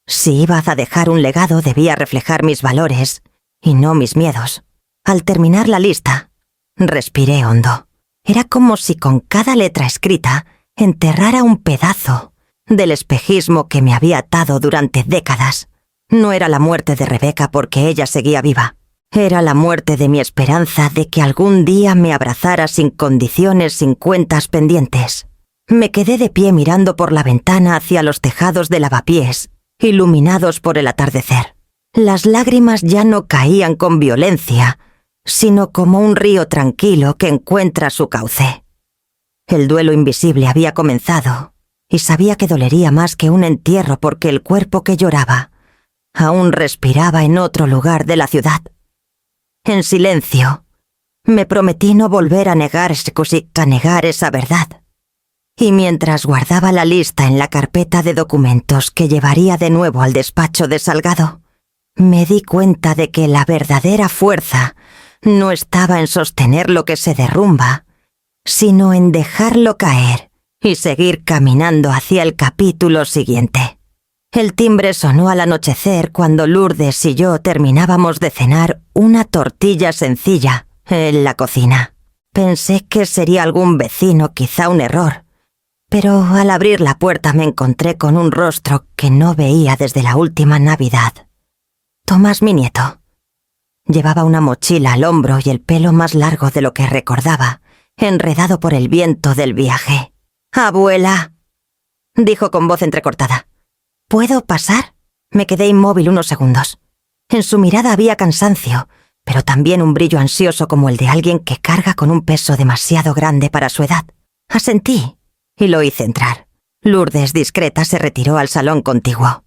Si iba a dejar un legado, debía reflejar mis valores y no mis miedos. Al terminar la lista, respiré hondo. Era como si con cada letra escrita enterrara un pedazo del espejismo que me había atado durante décadas. No era la muerte de Rebeca porque ella seguía viva. Era la muerte de mi esperanza de que algún día me abrazara sin condiciones, sin cuentas pendientes. Me quedé de pie mirando por la ventana hacia los tejados de lavapiés, iluminados por el atardecer. Las lágrimas ya no caían con violencia, sino como un río tranquilo que encuentra su cauce. El duelo invisible había comenzado, y sabía que dolería más que un entierro porque el cuerpo que lloraba aún respiraba en otro lugar de la ciudad. En silencio, me prometí no volver a negar esa verdad. Y mientras guardaba la lista en la carpeta de documentos que llevaría de nuevo al despacho de Salgado, me di cuenta de que la verdadera fuerza no estaba en sostener lo que se derrumba, sino en dejarlo caer y seguir caminando hacia el capítulo siguiente. El timbre sonó al anochecer cuando Lourdes y yo terminábamos de cenar una tortilla sencilla en la cocina. Pensé que sería algún vecino, quizá un error, pero al abrir la puerta me encontré con un rostro que no veía desde la última Navidad. Tomás, mi nieto. Llevaba una mochila al hombro y el pelo más largo de lo que recordaba, enredado por el viento del viaje. «Abuela», dijo con voz entrecortada. «¿Puedo pasar?» Me quedé inmóvil unos segundos. En su mirada había cansancio, pero también un brillo ansioso como el de alguien que carga con un peso demasiado grande para su edad. Asentí y lo hice entrar. Lourdes, discreta, se retiró al salón contiguo.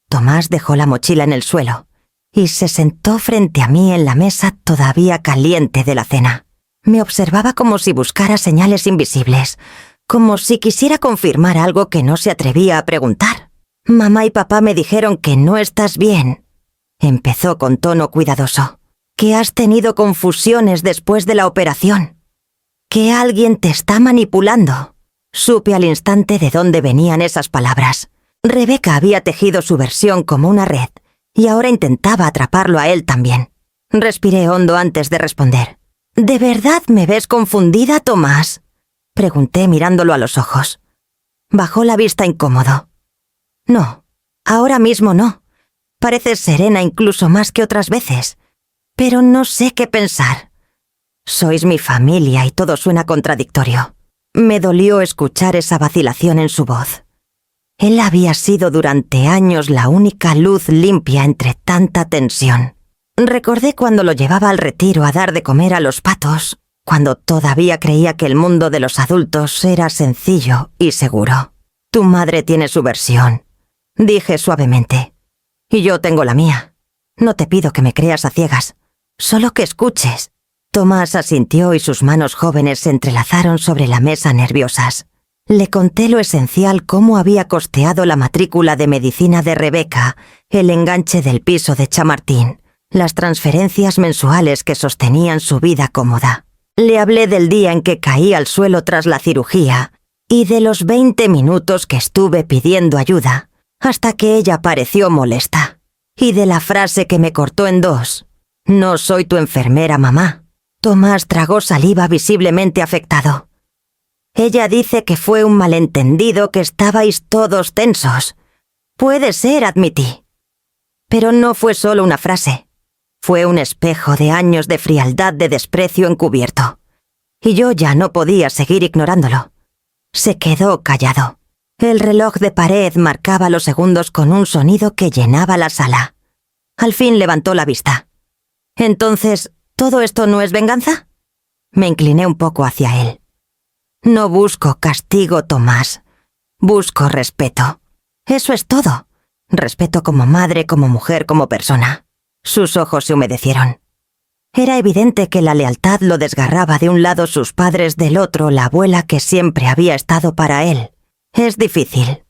Tomás dejó la mochila en el suelo y se sentó frente a mí en la mesa todavía caliente de la cena. Me observaba como si buscara señales invisibles, como si quisiera confirmar algo que no se atrevía a preguntar. «Mamá y papá me dijeron que no estás bien», empezó con tono cuidadoso, «que has tenido confusiones después de la operación, que alguien te está manipulando». Supe al instante de dónde venían esas palabras. Rebeca había tejido su versión como una red y ahora intentaba atraparlo a él también. Respiré hondo antes de responder. «¿De verdad me ves confundida, Tomás?», pregunté mirándolo a los ojos. Bajó la vista incómodo. «No, ahora mismo no. Pareces serena incluso más que otras veces. Pero no sé qué pensar. Sois mi familia y todo suena contradictorio». Me dolió escuchar esa vacilación en su voz. Él había sido durante años la única luz limpia entre tanta tensión. Recordé cuando lo llevaba al retiro a dar de comer a los patos, cuando todavía creía que el mundo de los adultos era sencillo y seguro. «Tu madre tiene su versión», dije suavemente, «y yo tengo la mía. No te pido que me creas a ciegas, solo que escuches». Tomás asintió y sus manos jóvenes se entrelazaron sobre la mesa nerviosas. Le conté lo esencial: cómo había costeado la matrícula de medicina de Rebeca, el enganche del piso de Chamartín, las transferencias mensuales que sostenían su vida cómoda. Le hablé del día en que caí al suelo tras la cirugía Y de los 20 minutos que estuve pidiendo ayuda, hasta que ella pareció molesta. Y de la frase que me cortó en dos: «No soy tu enfermera, mamá». Tomás tragó saliva visiblemente afectado. Ella dice que fue un malentendido, que estabais todos tensos. Puede ser, admití. Pero no fue solo una frase. Fue un espejo de años de frialdad, de desprecio encubierto. Y yo ya no podía seguir ignorándolo. Se quedó callado. El reloj de pared marcaba los segundos con un sonido que llenaba la sala. Al fin levantó la vista. «Entonces, ¿todo esto no es venganza?» Me incliné un poco hacia él. «No busco castigo, Tomás. Busco respeto. Eso es todo. Respeto como madre, como mujer, como persona». Sus ojos se humedecieron. Era evidente que la lealtad lo desgarraba, de un lado sus padres, del otro la abuela que siempre había estado para él. «Es difícil»,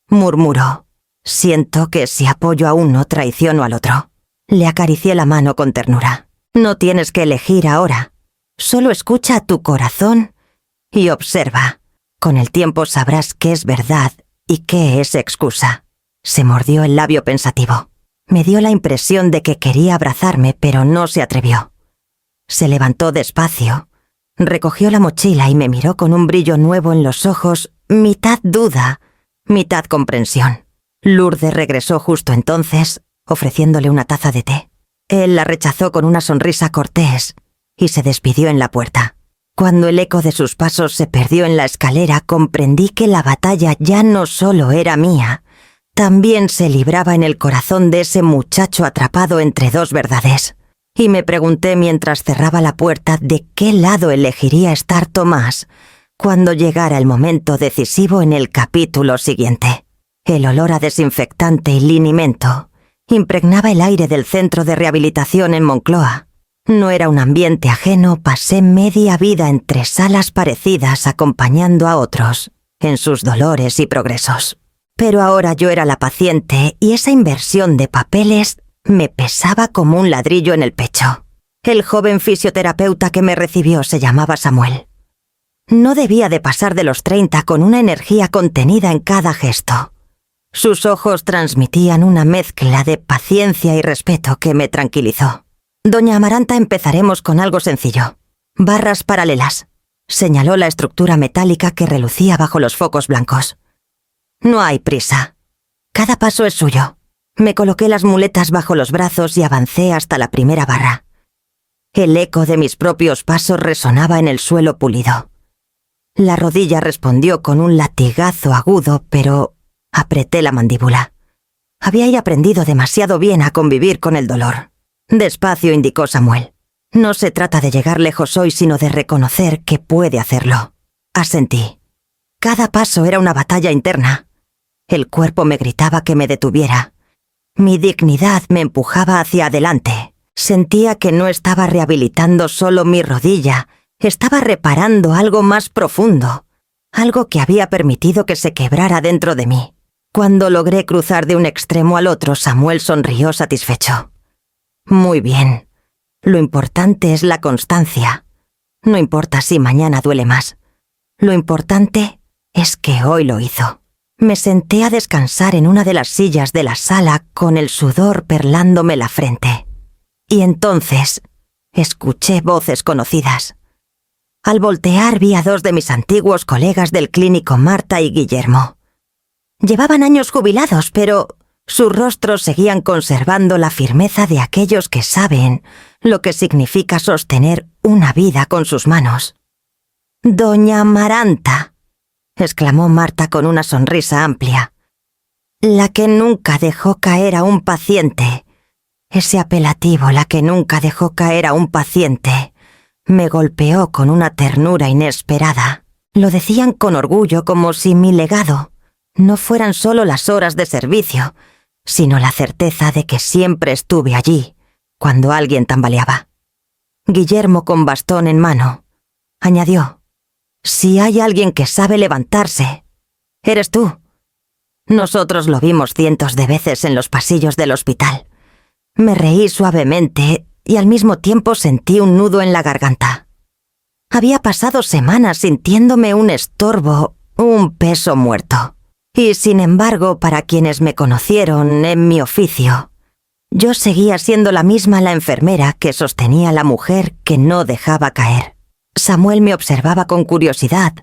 murmuró. «Siento que si apoyo a uno traiciono al otro». Le acaricié la mano con ternura. «No tienes que elegir ahora. Solo escucha a tu corazón y observa. Con el tiempo sabrás qué es verdad y qué es excusa». Se mordió el labio pensativo. Me dio la impresión de que quería abrazarme, pero no se atrevió. Se levantó despacio, recogió la mochila y me miró con un brillo nuevo en los ojos, mitad duda, mitad comprensión. Lourdes regresó justo entonces, ofreciéndole una taza de té. Él la rechazó con una sonrisa cortés y se despidió en la puerta. Cuando el eco de sus pasos se perdió en la escalera, comprendí que la batalla ya no solo era mía, también se libraba en el corazón de ese muchacho atrapado entre dos verdades. Y me pregunté mientras cerraba la puerta de qué lado elegiría estar Tomás cuando llegara el momento decisivo en el capítulo siguiente. El olor a desinfectante y linimento impregnaba el aire del centro de rehabilitación en Moncloa. No era un ambiente ajeno. Pasé media vida entre salas parecidas acompañando a otros en sus dolores y progresos. Pero ahora yo era la paciente y esa inversión de papeles me pesaba como un ladrillo en el pecho. El joven fisioterapeuta que me recibió se llamaba Samuel. No debía de pasar de los 30, con una energía contenida en cada gesto. Sus ojos transmitían una mezcla de paciencia y respeto que me tranquilizó. «Doña Amaranta, empezaremos con algo sencillo. Barras paralelas», señaló la estructura metálica que relucía bajo los focos blancos. «No hay prisa. Cada paso es suyo». Me coloqué las muletas bajo los brazos y avancé hasta la primera barra. El eco de mis propios pasos resonaba en el suelo pulido. La rodilla respondió con un latigazo agudo, pero apreté la mandíbula. Había aprendido demasiado bien a convivir con el dolor. «Despacio», indicó Samuel. «No se trata de llegar lejos hoy, sino de reconocer que puede hacerlo». Asentí. Cada paso era una batalla interna. El cuerpo me gritaba que me detuviera. Mi dignidad me empujaba hacia adelante. Sentía que no estaba rehabilitando solo mi rodilla, estaba reparando algo más profundo, algo que había permitido que se quebrara dentro de mí. Cuando logré cruzar de un extremo al otro, Samuel sonrió satisfecho. «Muy bien. Lo importante es la constancia. No importa si mañana duele más. Lo importante es que hoy lo hizo». Me senté a descansar en una de las sillas de la sala con el sudor perlándome la frente. Y entonces escuché voces conocidas. Al voltear vi a dos de mis antiguos colegas del clínico, Marta y Guillermo. Llevaban años jubilados, pero sus rostros seguían conservando la firmeza de aquellos que saben lo que significa sostener una vida con sus manos. «Doña Amaranta», exclamó Marta con una sonrisa amplia. «La que nunca dejó caer a un paciente». Ese apelativo, «la que nunca dejó caer a un paciente», me golpeó con una ternura inesperada. Lo decían con orgullo, como si mi legado no fueran solo las horas de servicio, sino la certeza de que siempre estuve allí cuando alguien tambaleaba. Guillermo, con bastón en mano, añadió: «Si hay alguien que sabe levantarse, eres tú». Nosotros lo vimos cientos de veces en los pasillos del hospital. Me reí suavemente y al mismo tiempo sentí un nudo en la garganta. Había pasado semanas sintiéndome un estorbo un peso muerto. Y sin embargo, para quienes me conocieron en mi oficio, yo seguía siendo la misma la enfermera que sostenía a la mujer que no dejaba caer. Samuel me observaba con curiosidad,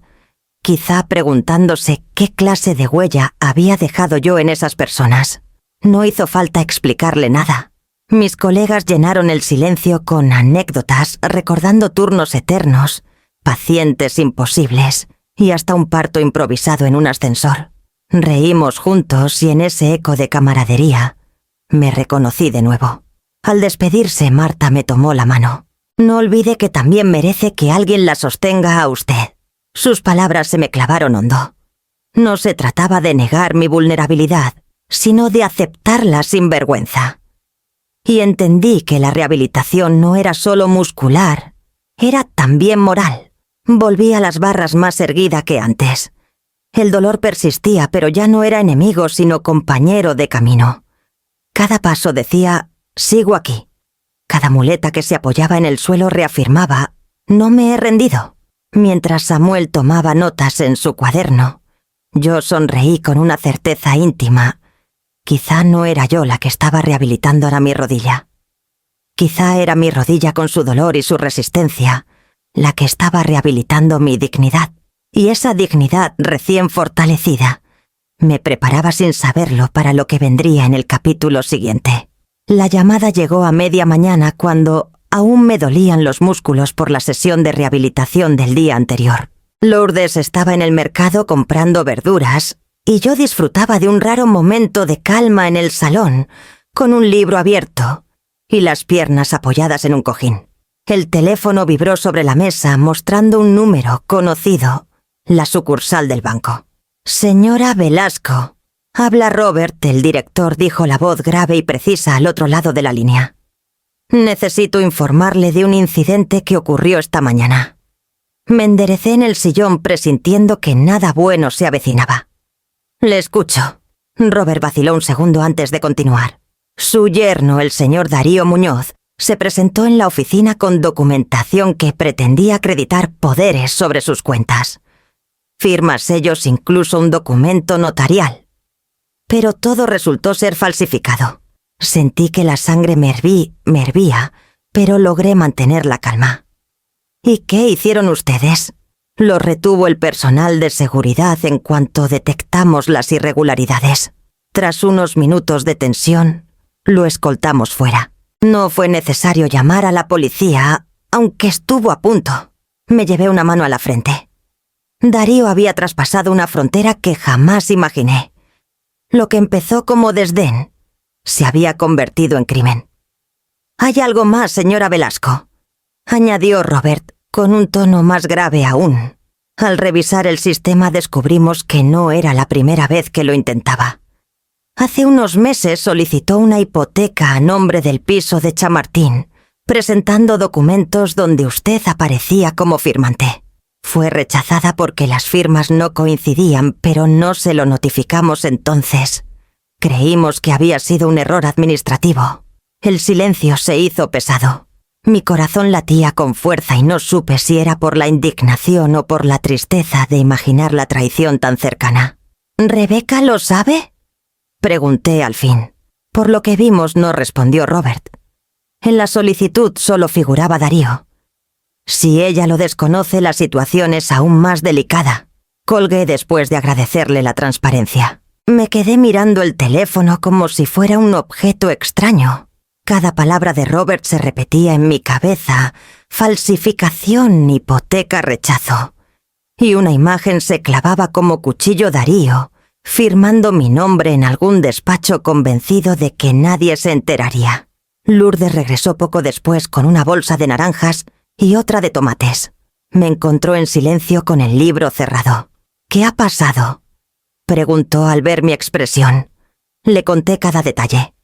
quizá preguntándose qué clase de huella había dejado yo en esas personas. No hizo falta explicarle nada. Mis colegas llenaron el silencio con anécdotas recordando turnos eternos, pacientes imposibles y hasta un parto improvisado en un ascensor. Reímos juntos y en ese eco de camaradería me reconocí de nuevo. Al despedirse, Marta me tomó la mano. No olvide que también merece que alguien la sostenga a usted. Sus palabras se me clavaron hondo. No se trataba de negar mi vulnerabilidad, sino de aceptarla sin vergüenza. Y entendí que la rehabilitación no era solo muscular, era también moral. Volví a las barras más erguida que antes. El dolor persistía, pero ya no era enemigo, sino compañero de camino. Cada paso decía, sigo aquí. Cada muleta que se apoyaba en el suelo reafirmaba, no me he rendido. Mientras Samuel tomaba notas en su cuaderno, yo sonreí con una certeza íntima. Quizá no era yo la que estaba rehabilitando a mi rodilla. Quizá era mi rodilla con su dolor y su resistencia, la que estaba rehabilitando mi dignidad. Y esa dignidad recién fortalecida me preparaba sin saberlo para lo que vendría en el capítulo siguiente. La llamada llegó a media mañana cuando aún me dolían los músculos por la sesión de rehabilitación del día anterior. Lourdes estaba en el mercado comprando verduras y yo disfrutaba de un raro momento de calma en el salón, con un libro abierto y las piernas apoyadas en un cojín. El teléfono vibró sobre la mesa mostrando un número conocido, la sucursal del banco. «Señora Velasco, habla Robert», el director dijo la voz grave y precisa al otro lado de la línea. «Necesito informarle de un incidente que ocurrió esta mañana». Me enderecé en el sillón presintiendo que nada bueno se avecinaba. «Le escucho». Robert vaciló un segundo antes de continuar. Su yerno, el señor Darío Muñoz, se presentó en la oficina con documentación que pretendía acreditar poderes sobre sus cuentas. Firmas, sellos, incluso un documento notarial. Pero todo resultó ser falsificado. Sentí que la sangre me hervía, pero logré mantener la calma. ¿Y qué hicieron ustedes? Lo retuvo el personal de seguridad en cuanto detectamos las irregularidades. Tras unos minutos de tensión, lo escoltamos fuera. No fue necesario llamar a la policía, aunque estuvo a punto. Me llevé una mano a la frente. Darío había traspasado una frontera que jamás imaginé. Lo que empezó como desdén se había convertido en crimen. «Hay algo más, señora Velasco», añadió Robert con un tono más grave aún. Al revisar el sistema descubrimos que no era la primera vez que lo intentaba. Hace unos meses solicitó una hipoteca a nombre del piso de Chamartín, presentando documentos donde usted aparecía como firmante. Fue rechazada porque las firmas no coincidían, pero no se lo notificamos entonces. Creímos que había sido un error administrativo. El silencio se hizo pesado. Mi corazón latía con fuerza y no supe si era por la indignación o por la tristeza de imaginar la traición tan cercana. «¿Rebeca lo sabe?», pregunté al fin. Por lo que vimos no respondió Robert. En la solicitud solo figuraba Darío. Si ella lo desconoce, la situación es aún más delicada. Colgué después de agradecerle la transparencia. Me quedé mirando el teléfono como si fuera un objeto extraño. Cada palabra de Robert se repetía en mi cabeza: falsificación, hipoteca, rechazo. Y una imagen se clavaba como cuchillo Darío, firmando mi nombre en algún despacho convencido de que nadie se enteraría. Lourdes regresó poco después con una bolsa de naranjas y otra de tomates. Me encontró en silencio con el libro cerrado. «¿Qué ha pasado?», preguntó al ver mi expresión. Le conté cada detalle.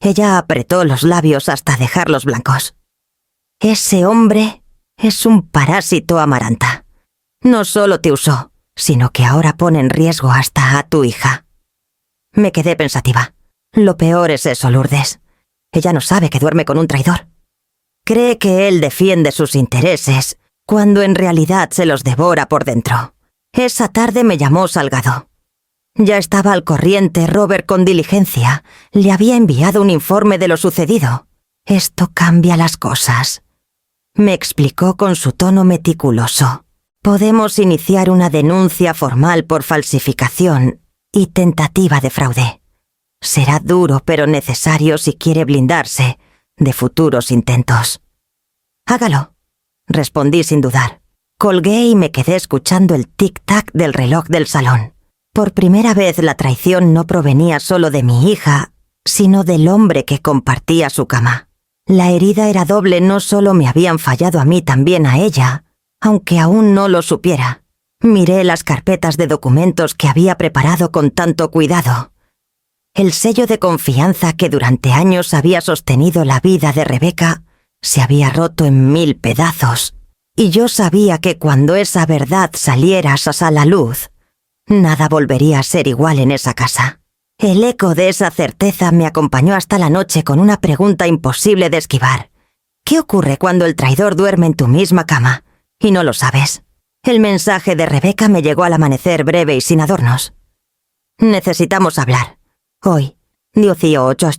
Ella apretó los labios hasta dejarlos blancos. «Ese hombre es un parásito, Amaranta. No solo te usó, sino que ahora pone en riesgo hasta a tu hija». Me quedé pensativa. Lo peor es eso, Lourdes. Ella no sabe que duerme con un traidor. Cree que él defiende sus intereses, cuando en realidad se los devora por dentro. Esa tarde me llamó Salgado. Ya estaba al corriente Robert con diligencia. Le había enviado un informe de lo sucedido. Esto cambia las cosas. Me explicó con su tono meticuloso. Podemos iniciar una denuncia formal por falsificación y tentativa de fraude. Será duro pero necesario si quiere blindarse de futuros intentos. Hágalo, respondí sin dudar. Colgué y me quedé escuchando el tic-tac del reloj del salón. Por primera vez la traición no provenía solo de mi hija, sino del hombre que compartía su cama. La herida era doble, no solo me habían fallado a mí, también a ella, aunque aún no lo supiera. Miré las carpetas de documentos que había preparado con tanto cuidado. El sello de confianza que durante años había sostenido la vida de Rebeca se había roto en 1000 pedazos, y yo sabía que cuando esa verdad saliera a la luz, nada volvería a ser igual en esa casa. El eco de esa certeza me acompañó hasta la noche con una pregunta imposible de esquivar. ¿Qué ocurre cuando el traidor duerme en tu misma cama y no lo sabes? El mensaje de Rebeca me llegó al amanecer, breve y sin adornos. Necesitamos hablar. Hoy, 18,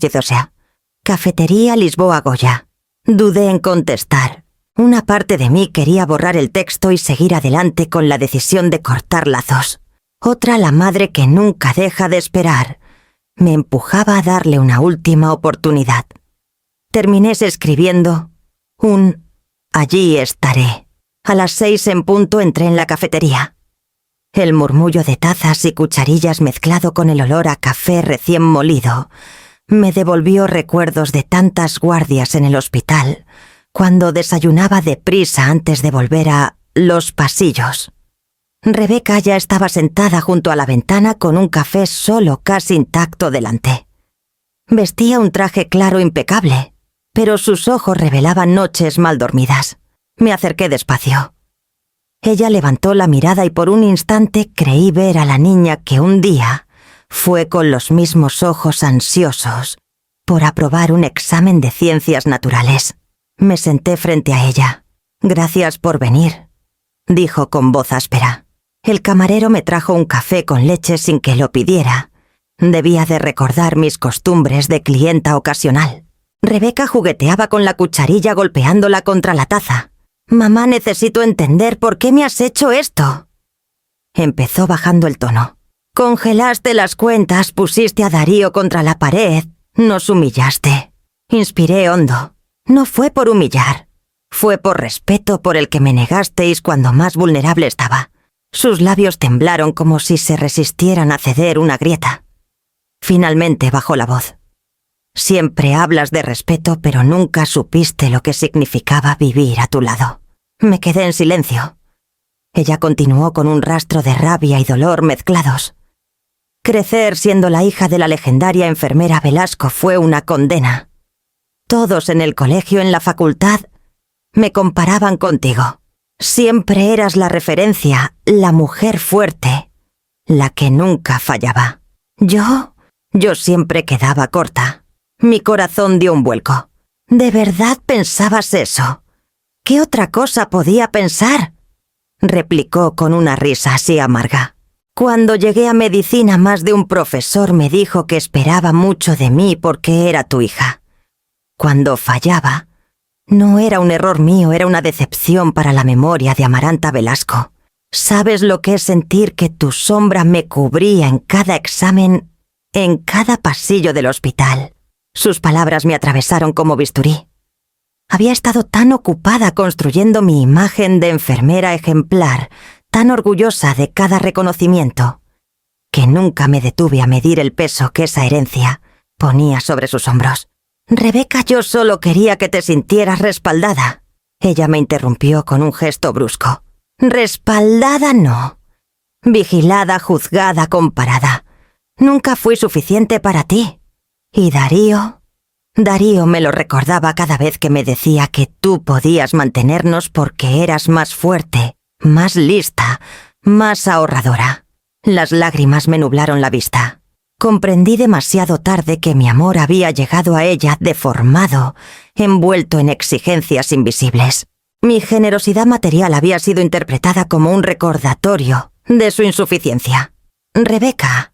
Cafetería Lisboa Goya. Dudé en contestar. Una parte de mí quería borrar el texto y seguir adelante con la decisión de cortar lazos. Otra, la madre que nunca deja de esperar, me empujaba a darle una última oportunidad. Terminé escribiendo un «Allí estaré». A las 6 en punto entré en la cafetería. El murmullo de tazas y cucharillas mezclado con el olor a café recién molido me devolvió recuerdos de tantas guardias en el hospital cuando desayunaba deprisa antes de volver a los pasillos. Rebeca ya estaba sentada junto a la ventana con un café solo casi intacto delante. Vestía un traje claro impecable, pero sus ojos revelaban noches mal dormidas. Me acerqué despacio. Ella levantó la mirada y por un instante creí ver a la niña que un día fue con los mismos ojos ansiosos por aprobar un examen de ciencias naturales. Me senté frente a ella. «Gracias por venir», dijo con voz áspera. El camarero me trajo un café con leche sin que lo pidiera. Debía de recordar mis costumbres de clienta ocasional. Rebeca jugueteaba con la cucharilla golpeándola contra la taza. «Mamá, necesito entender por qué me has hecho esto». Empezó bajando el tono. «Congelaste las cuentas, pusiste a Darío contra la pared, nos humillaste». Inspiré hondo. No fue por humillar. Fue por respeto por el que me negasteis cuando más vulnerable estaba. Sus labios temblaron como si se resistieran a ceder una grieta. Finalmente bajó la voz. «Siempre hablas de respeto, pero nunca supiste lo que significaba vivir a tu lado». Me quedé en silencio. Ella continuó con un rastro de rabia y dolor mezclados. «Crecer siendo la hija de la legendaria enfermera Velasco fue una condena. Todos en el colegio, en la facultad, me comparaban contigo. Siempre eras la referencia, la mujer fuerte, la que nunca fallaba. Yo siempre quedaba corta. Mi corazón dio un vuelco. ¿De verdad pensabas eso? ¿Qué otra cosa podía pensar?», replicó con una risa así amarga. «Cuando llegué a medicina, más de un profesor me dijo que esperaba mucho de mí porque era tu hija. Cuando fallaba, no era un error mío, era una decepción para la memoria de Amaranta Velasco. ¿Sabes lo que es sentir que tu sombra me cubría en cada examen, en cada pasillo del hospital?» Sus palabras me atravesaron como bisturí. Había estado tan ocupada construyendo mi imagen de enfermera ejemplar, tan orgullosa de cada reconocimiento, que nunca me detuve a medir el peso que esa herencia ponía sobre sus hombros. «Rebeca, yo solo quería que te sintieras respaldada». Ella me interrumpió con un gesto brusco. «Respaldada no. Vigilada, juzgada, comparada. Nunca fui suficiente para ti. ¿Y Darío? Darío me lo recordaba cada vez que me decía que tú podías mantenernos porque eras más fuerte, más lista, más ahorradora». Las lágrimas me nublaron la vista. Comprendí demasiado tarde que mi amor había llegado a ella deformado, envuelto en exigencias invisibles. Mi generosidad material había sido interpretada como un recordatorio de su insuficiencia. Rebeca.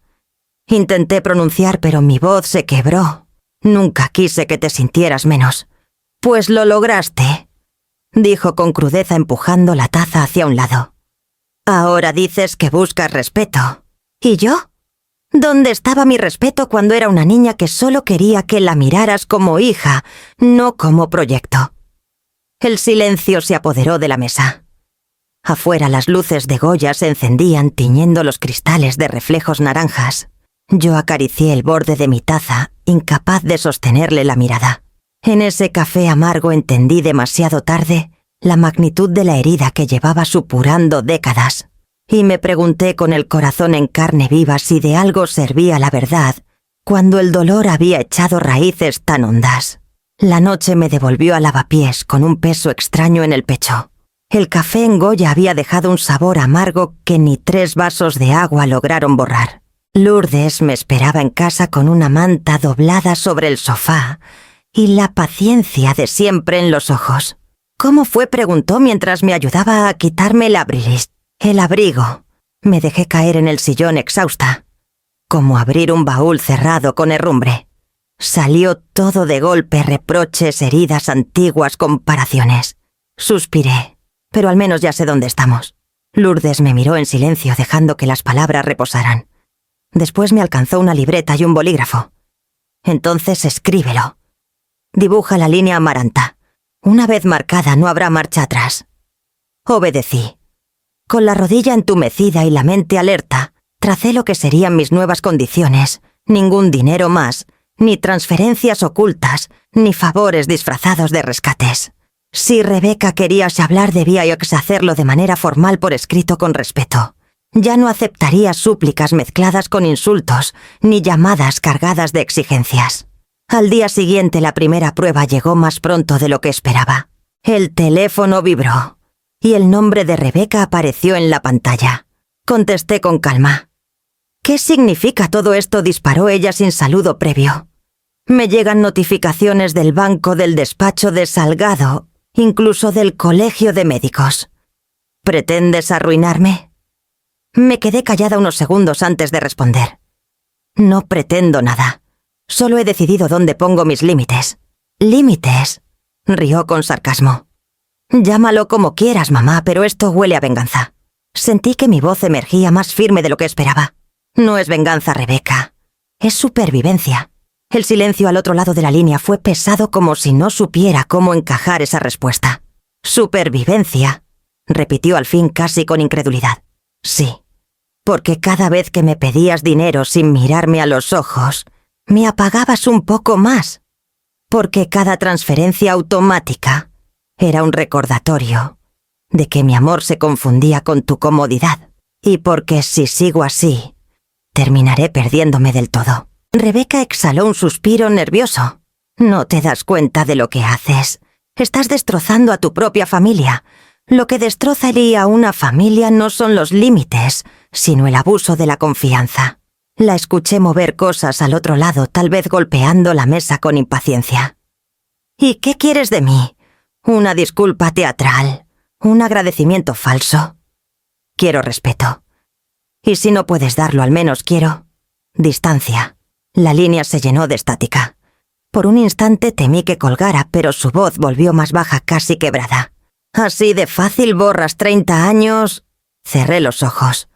Intenté pronunciar, pero mi voz se quebró. Nunca quise que te sintieras menos. Pues lo lograste, dijo con crudeza empujando la taza hacia un lado. Ahora dices que buscas respeto. ¿Y yo? ¿Dónde estaba mi respeto cuando era una niña que solo quería que la miraras como hija, no como proyecto? El silencio se apoderó de la mesa. Afuera las luces de Goya se encendían tiñendo los cristales de reflejos naranjas. Yo acaricié el borde de mi taza, incapaz de sostenerle la mirada. En ese café amargo entendí demasiado tarde la magnitud de la herida que llevaba supurando décadas, y me pregunté con el corazón en carne viva si de algo servía la verdad cuando el dolor había echado raíces tan hondas. La noche me devolvió a lavapiés con un peso extraño en el pecho. El café en Goya había dejado un sabor amargo que ni 3 vasos de agua lograron borrar. Lourdes me esperaba en casa con una manta doblada sobre el sofá y la paciencia de siempre en los ojos. ¿Cómo fue?, preguntó mientras me ayudaba a quitarme el abrigo. Me dejé caer en el sillón exhausta, como abrir un baúl cerrado con herrumbre. Salió todo de golpe, reproches, heridas antiguas, comparaciones. Suspiré, pero al menos ya sé dónde estamos. Lourdes me miró en silencio, dejando que las palabras reposaran. Después me alcanzó una libreta y un bolígrafo. Entonces escríbelo. Dibuja la línea amaranta. Una vez marcada no habrá marcha atrás. Obedecí. Con la rodilla entumecida y la mente alerta, tracé lo que serían mis nuevas condiciones. Ningún dinero más, ni transferencias ocultas, ni favores disfrazados de rescates. Si Rebeca quería hablar, debía hacerlo de manera formal por escrito con respeto. Ya no aceptaría súplicas mezcladas con insultos, ni llamadas cargadas de exigencias. Al día siguiente la primera prueba llegó más pronto de lo que esperaba. El teléfono vibró, y el nombre de Rebeca apareció en la pantalla. Contesté con calma. ¿Qué significa todo esto?, disparó ella sin saludo previo. Me llegan notificaciones del banco, del despacho de Salgado, incluso del colegio de médicos. ¿Pretendes arruinarme? Me quedé callada unos segundos antes de responder. No pretendo nada. Solo he decidido dónde pongo mis límites. ¿Límites?, rió con sarcasmo. Llámalo como quieras, mamá, pero esto huele a venganza. Sentí que mi voz emergía más firme de lo que esperaba. No es venganza, Rebeca. Es supervivencia. El silencio al otro lado de la línea fue pesado, como si no supiera cómo encajar esa respuesta. «Supervivencia», repitió al fin casi con incredulidad. «Sí, porque cada vez que me pedías dinero sin mirarme a los ojos, me apagabas un poco más. Porque cada transferencia automática era un recordatorio de que mi amor se confundía con tu comodidad. Y porque si sigo así, terminaré perdiéndome del todo». Rebeca exhaló un suspiro nervioso. «No te das cuenta de lo que haces. Estás destrozando a tu propia familia. Lo que destrozaría a una familia no son los límites, sino el abuso de la confianza». La escuché mover cosas al otro lado, tal vez golpeando la mesa con impaciencia. «¿Y qué quieres de mí? ¿Una disculpa teatral? ¿Un agradecimiento falso? Quiero respeto. Y si no puedes darlo, al menos quiero distancia». La línea se llenó de estática. Por un instante temí que colgara, pero su voz volvió más baja, casi quebrada. «¿Así de fácil borras 30 años?» Cerré los ojos.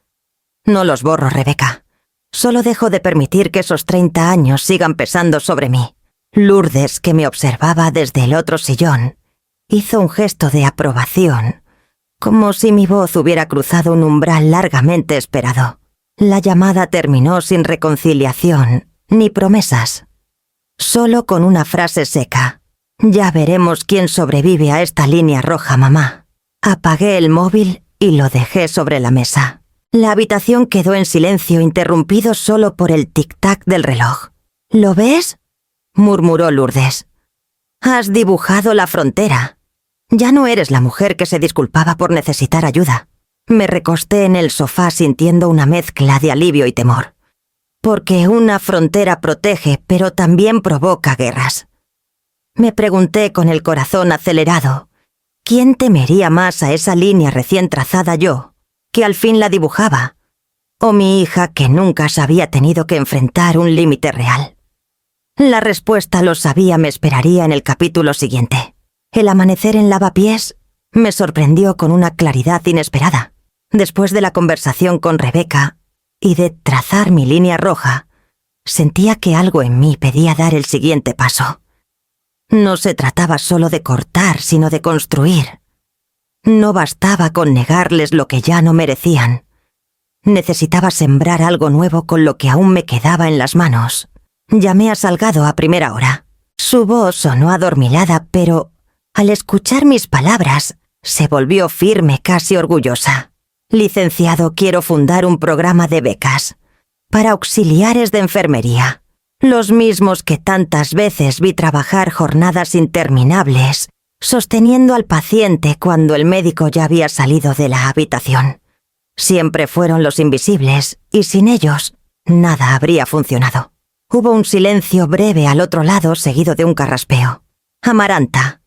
«No los borro, Rebeca. Solo dejo de permitir que esos 30 años sigan pesando sobre mí». Lourdes, que me observaba desde el otro sillón, hizo un gesto de aprobación, como si mi voz hubiera cruzado un umbral largamente esperado. La llamada terminó sin reconciliación ni promesas, solo con una frase seca. «Ya veremos quién sobrevive a esta línea roja, mamá». Apagué el móvil y lo dejé sobre la mesa. La habitación quedó en silencio, interrumpido solo por el tic-tac del reloj. «¿Lo ves?», murmuró Lourdes. «Has dibujado la frontera. Ya no eres la mujer que se disculpaba por necesitar ayuda». Me recosté en el sofá sintiendo una mezcla de alivio y temor. Porque una frontera protege, pero también provoca guerras. Me pregunté con el corazón acelerado, ¿quién temería más a esa línea recién trazada, yo, que al fin la dibujaba, o mi hija que nunca se había tenido que enfrentar un límite real. La respuesta, lo sabía, me esperaría en el capítulo siguiente. El amanecer en Lavapiés me sorprendió con una claridad inesperada. Después de la conversación con Rebeca y de trazar mi línea roja, sentía que algo en mí pedía dar el siguiente paso. No se trataba solo de cortar, sino de construir. No bastaba con negarles lo que ya no merecían. Necesitaba sembrar algo nuevo con lo que aún me quedaba en las manos. Llamé a Salgado a primera hora. Su voz sonó adormilada, pero al escuchar mis palabras, se volvió firme, casi orgullosa. Licenciado, quiero fundar un programa de becas para auxiliares de enfermería, los mismos que tantas veces vi trabajar jornadas interminables, sosteniendo al paciente cuando el médico ya había salido de la habitación. Siempre fueron los invisibles, y sin ellos, nada habría funcionado. Hubo un silencio breve al otro lado, seguido de un carraspeo. Amaranta,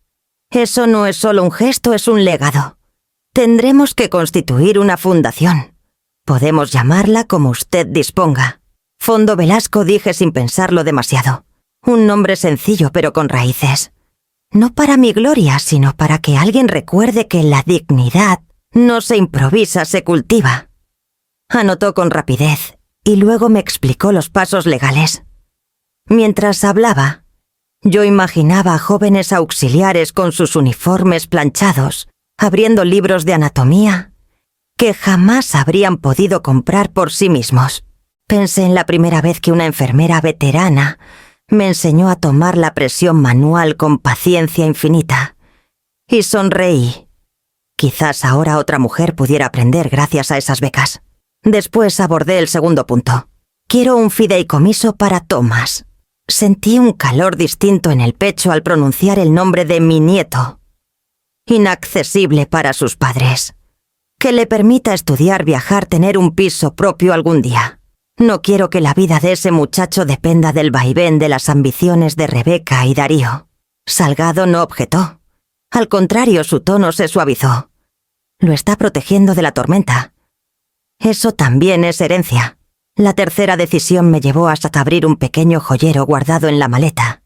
eso no es solo un gesto, es un legado. Tendremos que constituir una fundación. Podemos llamarla como usted disponga. Fondo Velasco, dije sin pensarlo demasiado. Un nombre sencillo pero con raíces. No para mi gloria, sino para que alguien recuerde que la dignidad no se improvisa, se cultiva. Anotó con rapidez y luego me explicó los pasos legales. Mientras hablaba, yo imaginaba a jóvenes auxiliares con sus uniformes planchados, abriendo libros de anatomía que jamás habrían podido comprar por sí mismos. Pensé en la primera vez que una enfermera veterana me enseñó a tomar la presión manual con paciencia infinita, y sonreí. Quizás ahora otra mujer pudiera aprender gracias a esas becas. Después abordé el segundo punto. Quiero un fideicomiso para Thomas. Sentí un calor distinto en el pecho al pronunciar el nombre de mi nieto. Inaccesible para sus padres. Que le permita estudiar, viajar, tener un piso propio algún día. No quiero que la vida de ese muchacho dependa del vaivén de las ambiciones de Rebeca y Darío. Salgado no objetó. Al contrario, su tono se suavizó. Lo está protegiendo de la tormenta. Eso también es herencia. La tercera decisión me llevó hasta abrir un pequeño joyero guardado en la maleta.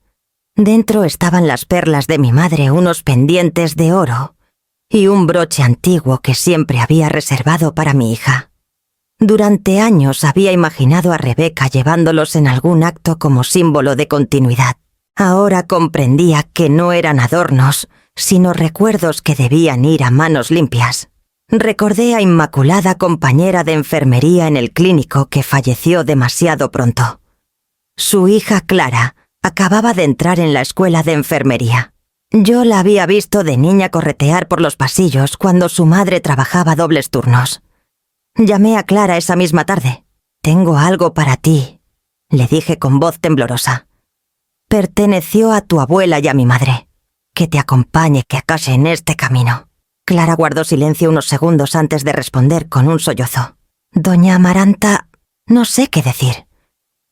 Dentro estaban las perlas de mi madre, unos pendientes de oro y un broche antiguo que siempre había reservado para mi hija. Durante años había imaginado a Rebeca llevándolos en algún acto como símbolo de continuidad. Ahora comprendía que no eran adornos, sino recuerdos que debían ir a manos limpias. Recordé a Inmaculada, compañera de enfermería en el clínico, que falleció demasiado pronto. Su hija Clara acababa de entrar en la escuela de enfermería. Yo la había visto de niña corretear por los pasillos cuando su madre trabajaba dobles turnos. Llamé a Clara esa misma tarde. «Tengo algo para ti», le dije con voz temblorosa. «Perteneció a tu abuela y a mi madre. Que te acompañe, que acase en este camino». Clara guardó silencio unos segundos antes de responder con un sollozo. «Doña Amaranta, no sé qué decir.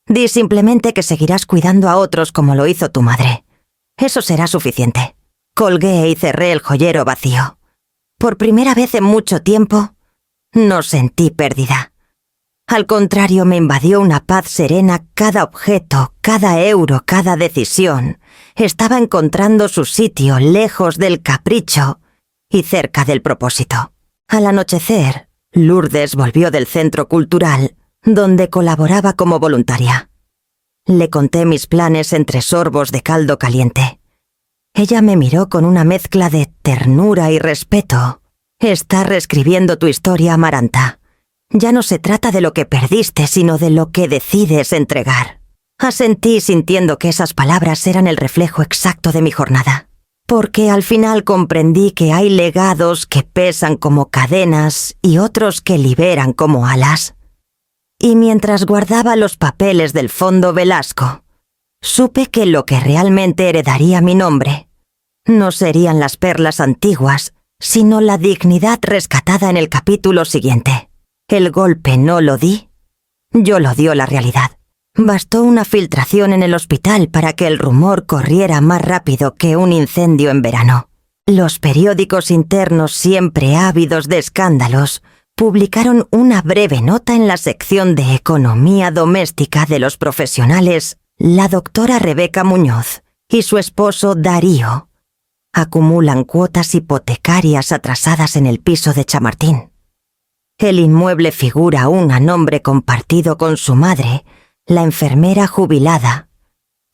Di simplemente que seguirás cuidando a otros como lo hizo tu madre. Eso será suficiente». Colgué y cerré el joyero vacío. Por primera vez en mucho tiempo, no sentí pérdida. Al contrario, me invadió una paz serena. Cada objeto, cada euro, cada decisión estaba encontrando su sitio, lejos del capricho y cerca del propósito. Al anochecer, Lourdes volvió del centro cultural, donde colaboraba como voluntaria. Le conté mis planes entre sorbos de caldo caliente. Ella me miró con una mezcla de ternura y respeto. «Está reescribiendo tu historia, Amaranta. Ya no se trata de lo que perdiste, sino de lo que decides entregar». Asentí, sintiendo que esas palabras eran el reflejo exacto de mi jornada. Porque al final comprendí que hay legados que pesan como cadenas y otros que liberan como alas. Y mientras guardaba los papeles del Fondo Velasco, supe que lo que realmente heredaría mi nombre no serían las perlas antiguas, sino la dignidad rescatada en el capítulo siguiente. El golpe no lo di, yo lo dio la realidad. Bastó una filtración en el hospital para que el rumor corriera más rápido que un incendio en verano. Los periódicos internos, siempre ávidos de escándalos, publicaron una breve nota en la sección de Economía Doméstica de los profesionales, la doctora Rebeca Muñoz y su esposo Darío acumulan cuotas hipotecarias atrasadas en el piso de Chamartín. El inmueble figura aún a nombre compartido con su madre, la enfermera jubilada,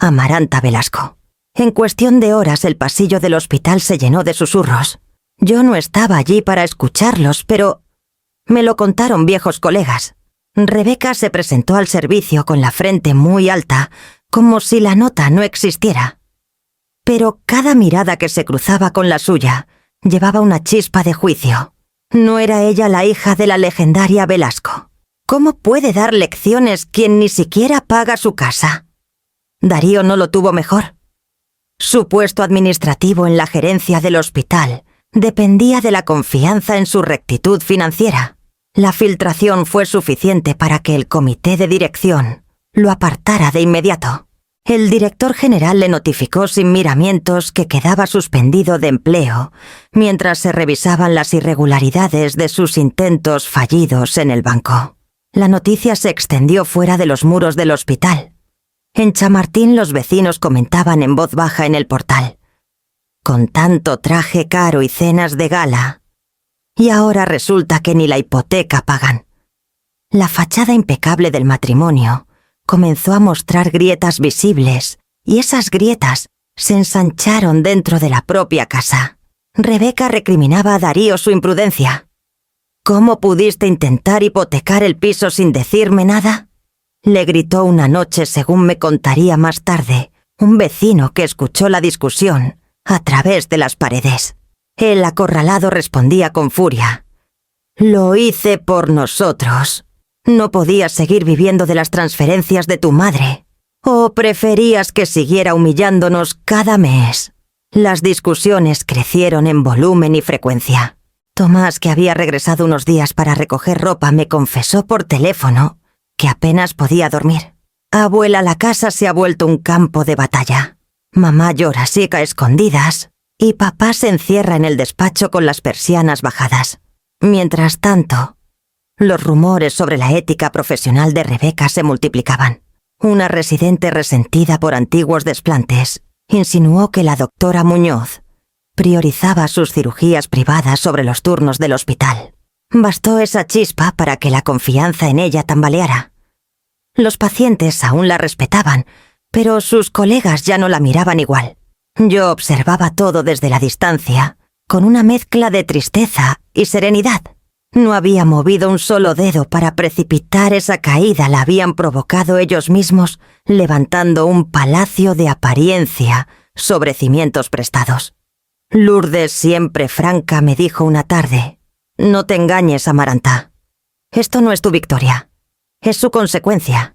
Amaranta Velasco. En cuestión de horas el pasillo del hospital se llenó de susurros. Yo no estaba allí para escucharlos, pero me lo contaron viejos colegas. Rebeca se presentó al servicio con la frente muy alta, como si la nota no existiera. Pero cada mirada que se cruzaba con la suya llevaba una chispa de juicio. ¿No era ella la hija de la legendaria Velasco? ¿Cómo puede dar lecciones quien ni siquiera paga su casa? Darío no lo tuvo mejor. Su puesto administrativo en la gerencia del hospital dependía de la confianza en su rectitud financiera. La filtración fue suficiente para que el comité de dirección lo apartara de inmediato. El director general le notificó sin miramientos que quedaba suspendido de empleo mientras se revisaban las irregularidades de sus intentos fallidos en el banco. La noticia se extendió fuera de los muros del hospital. En Chamartín los vecinos comentaban en voz baja en el portal: con tanto traje caro y cenas de gala, y ahora resulta que ni la hipoteca pagan. La fachada impecable del matrimonio comenzó a mostrar grietas visibles, y esas grietas se ensancharon dentro de la propia casa. Rebeca recriminaba a Darío su imprudencia. ¿Cómo pudiste intentar hipotecar el piso sin decirme nada?, le gritó una noche, según me contaría más tarde, un vecino que escuchó la discusión a través de las paredes. El acorralado respondía con furia: «Lo hice por nosotros. ¿No podías seguir viviendo de las transferencias de tu madre? ¿O preferías que siguiera humillándonos cada mes?». Las discusiones crecieron en volumen y frecuencia. Tomás, que había regresado unos días para recoger ropa, me confesó por teléfono que apenas podía dormir. Abuela, la casa se ha vuelto un campo de batalla. Mamá llora a escondidas y papá se encierra en el despacho con las persianas bajadas. Mientras tanto, los rumores sobre la ética profesional de Rebeca se multiplicaban. Una residente resentida por antiguos desplantes insinuó que la doctora Muñoz priorizaba sus cirugías privadas sobre los turnos del hospital. Bastó esa chispa para que la confianza en ella tambaleara. Los pacientes aún la respetaban, pero sus colegas ya no la miraban igual. Yo observaba todo desde la distancia, con una mezcla de tristeza y serenidad. No había movido un solo dedo para precipitar esa caída, la habían provocado ellos mismos, levantando un palacio de apariencia sobre cimientos prestados. Lourdes, siempre franca, me dijo una tarde: «No te engañes, Amaranta. Esto no es tu victoria, es su consecuencia».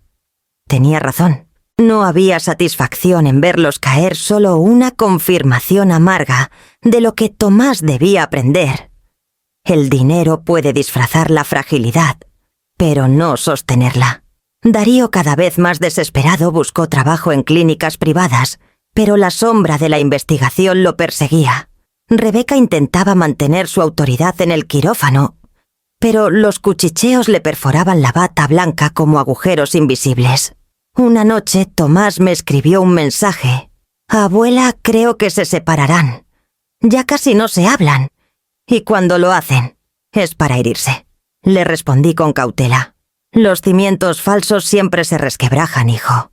Tenía razón. No había satisfacción en verlos caer, solo una confirmación amarga de lo que Tomás debía aprender. El dinero puede disfrazar la fragilidad, pero no sostenerla. Darío, cada vez más desesperado, buscó trabajo en clínicas privadas, pero la sombra de la investigación lo perseguía. Rebeca intentaba mantener su autoridad en el quirófano, pero los cuchicheos le perforaban la bata blanca como agujeros invisibles. Una noche Tomás me escribió un mensaje: «Abuela, creo que se separarán. Ya casi no se hablan. Y cuando lo hacen, es para herirse». Le respondí con cautela: «Los cimientos falsos siempre se resquebrajan, hijo.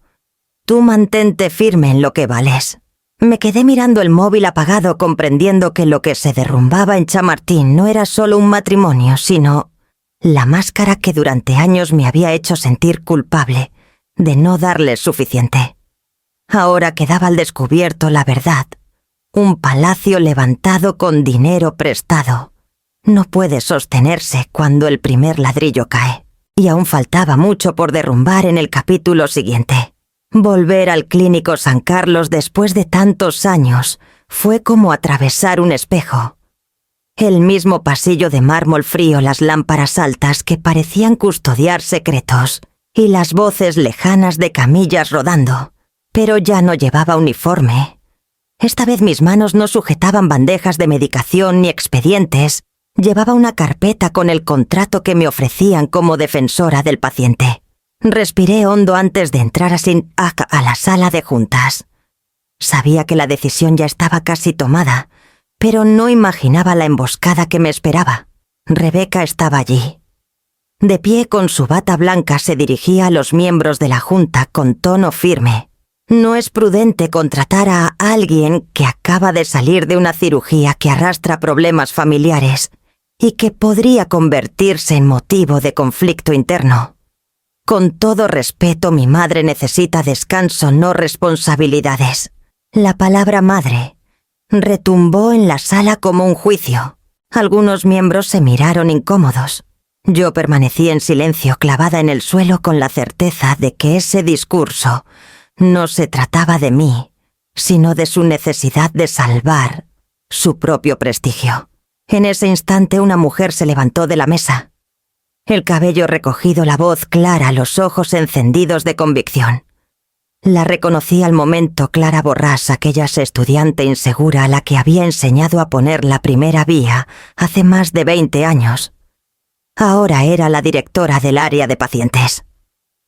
Tú mantente firme en lo que vales». Me quedé mirando el móvil apagado, comprendiendo que lo que se derrumbaba en Chamartín no era solo un matrimonio, sino la máscara que durante años me había hecho sentir culpable de no darles suficiente. Ahora quedaba al descubierto la verdad. Un palacio levantado con dinero prestado no puede sostenerse cuando el primer ladrillo cae. Y aún faltaba mucho por derrumbar en el capítulo siguiente. Volver al Clínico San Carlos después de tantos años fue como atravesar un espejo. El mismo pasillo de mármol frío, las lámparas altas que parecían custodiar secretos y las voces lejanas de camillas rodando. Pero ya no llevaba uniforme. Esta vez mis manos no sujetaban bandejas de medicación ni expedientes. Llevaba una carpeta con el contrato que me ofrecían como defensora del paciente. Respiré hondo antes de entrar a la sala de juntas. Sabía que la decisión ya estaba casi tomada, pero no imaginaba la emboscada que me esperaba. Rebeca estaba allí. De pie con su bata blanca se dirigía a los miembros de la junta con tono firme. No es prudente contratar a alguien que acaba de salir de una cirugía que arrastra problemas familiares y que podría convertirse en motivo de conflicto interno. Con todo respeto, mi madre necesita descanso, no responsabilidades. La palabra madre retumbó en la sala como un juicio. Algunos miembros se miraron incómodos. Yo permanecí en silencio, clavada en el suelo con la certeza de que ese discurso no se trataba de mí, sino de su necesidad de salvar su propio prestigio. En ese instante una mujer se levantó de la mesa. El cabello recogido, la voz clara, los ojos encendidos de convicción. La reconocí al momento. Clara Borrás, aquella estudiante insegura a la que había enseñado a poner la primera vía hace más de 20 años. Ahora era la directora del área de pacientes.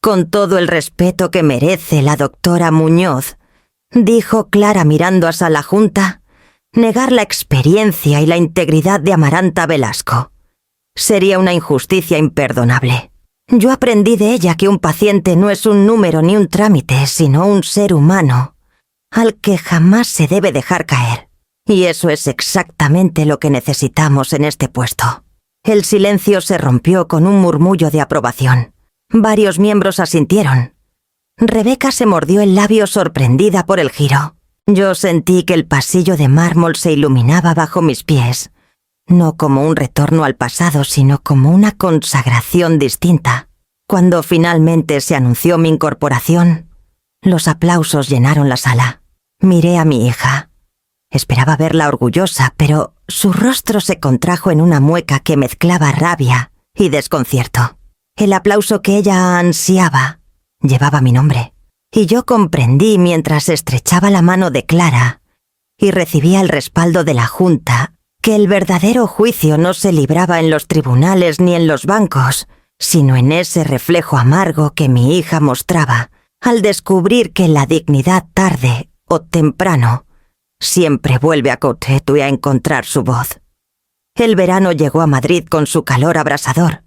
Con todo el respeto que merece la doctora Muñoz, dijo Clara mirando hacia la junta, negar la experiencia y la integridad de Amaranta Velasco sería una injusticia imperdonable. Yo aprendí de ella que un paciente no es un número ni un trámite, sino un ser humano, al que jamás se debe dejar caer. Y eso es exactamente lo que necesitamos en este puesto. El silencio se rompió con un murmullo de aprobación. Varios miembros asintieron. Rebeca se mordió el labio sorprendida por el giro. Yo sentí que el pasillo de mármol se iluminaba bajo mis pies, no como un retorno al pasado, sino como una consagración distinta. Cuando finalmente se anunció mi incorporación, los aplausos llenaron la sala. Miré a mi hija. Esperaba verla orgullosa, pero su rostro se contrajo en una mueca que mezclaba rabia y desconcierto. El aplauso que ella ansiaba llevaba mi nombre, y yo comprendí mientras estrechaba la mano de Clara y recibía el respaldo de la junta que el verdadero juicio no se libraba en los tribunales ni en los bancos, sino en ese reflejo amargo que mi hija mostraba al descubrir que la dignidad tarde o temprano siempre vuelve a Coteto y a encontrar su voz. El verano llegó a Madrid con su calor abrasador,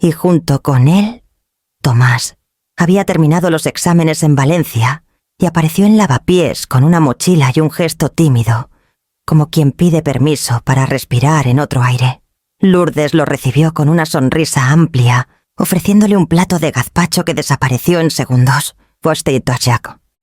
y junto con él, Tomás. Había terminado los exámenes en Valencia y apareció en Lavapiés con una mochila y un gesto tímido, como quien pide permiso para respirar en otro aire. Lourdes lo recibió con una sonrisa amplia, ofreciéndole un plato de gazpacho que desapareció en segundos.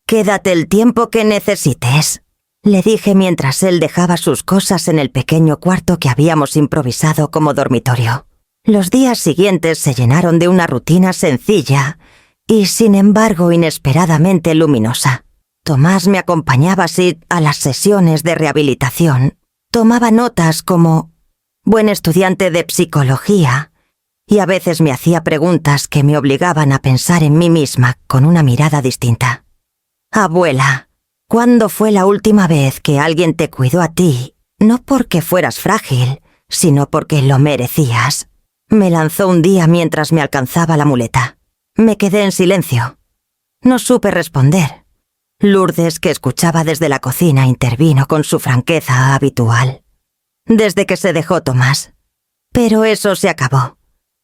«Quédate el tiempo que necesites», le dije mientras él dejaba sus cosas en el pequeño cuarto que habíamos improvisado como dormitorio. Los días siguientes se llenaron de una rutina sencilla y, sin embargo, inesperadamente luminosa. Tomás me acompañaba así a las sesiones de rehabilitación. Tomaba notas como buen estudiante de psicología y a veces me hacía preguntas que me obligaban a pensar en mí misma con una mirada distinta. «Abuela, ¿cuándo fue la última vez que alguien te cuidó a ti, no porque fueras frágil, sino porque lo merecías?», me lanzó un día mientras me alcanzaba la muleta. Me quedé en silencio. No supe responder. Lourdes, que escuchaba desde la cocina, intervino con su franqueza habitual. «Desde que se dejó Tomás. Pero eso se acabó.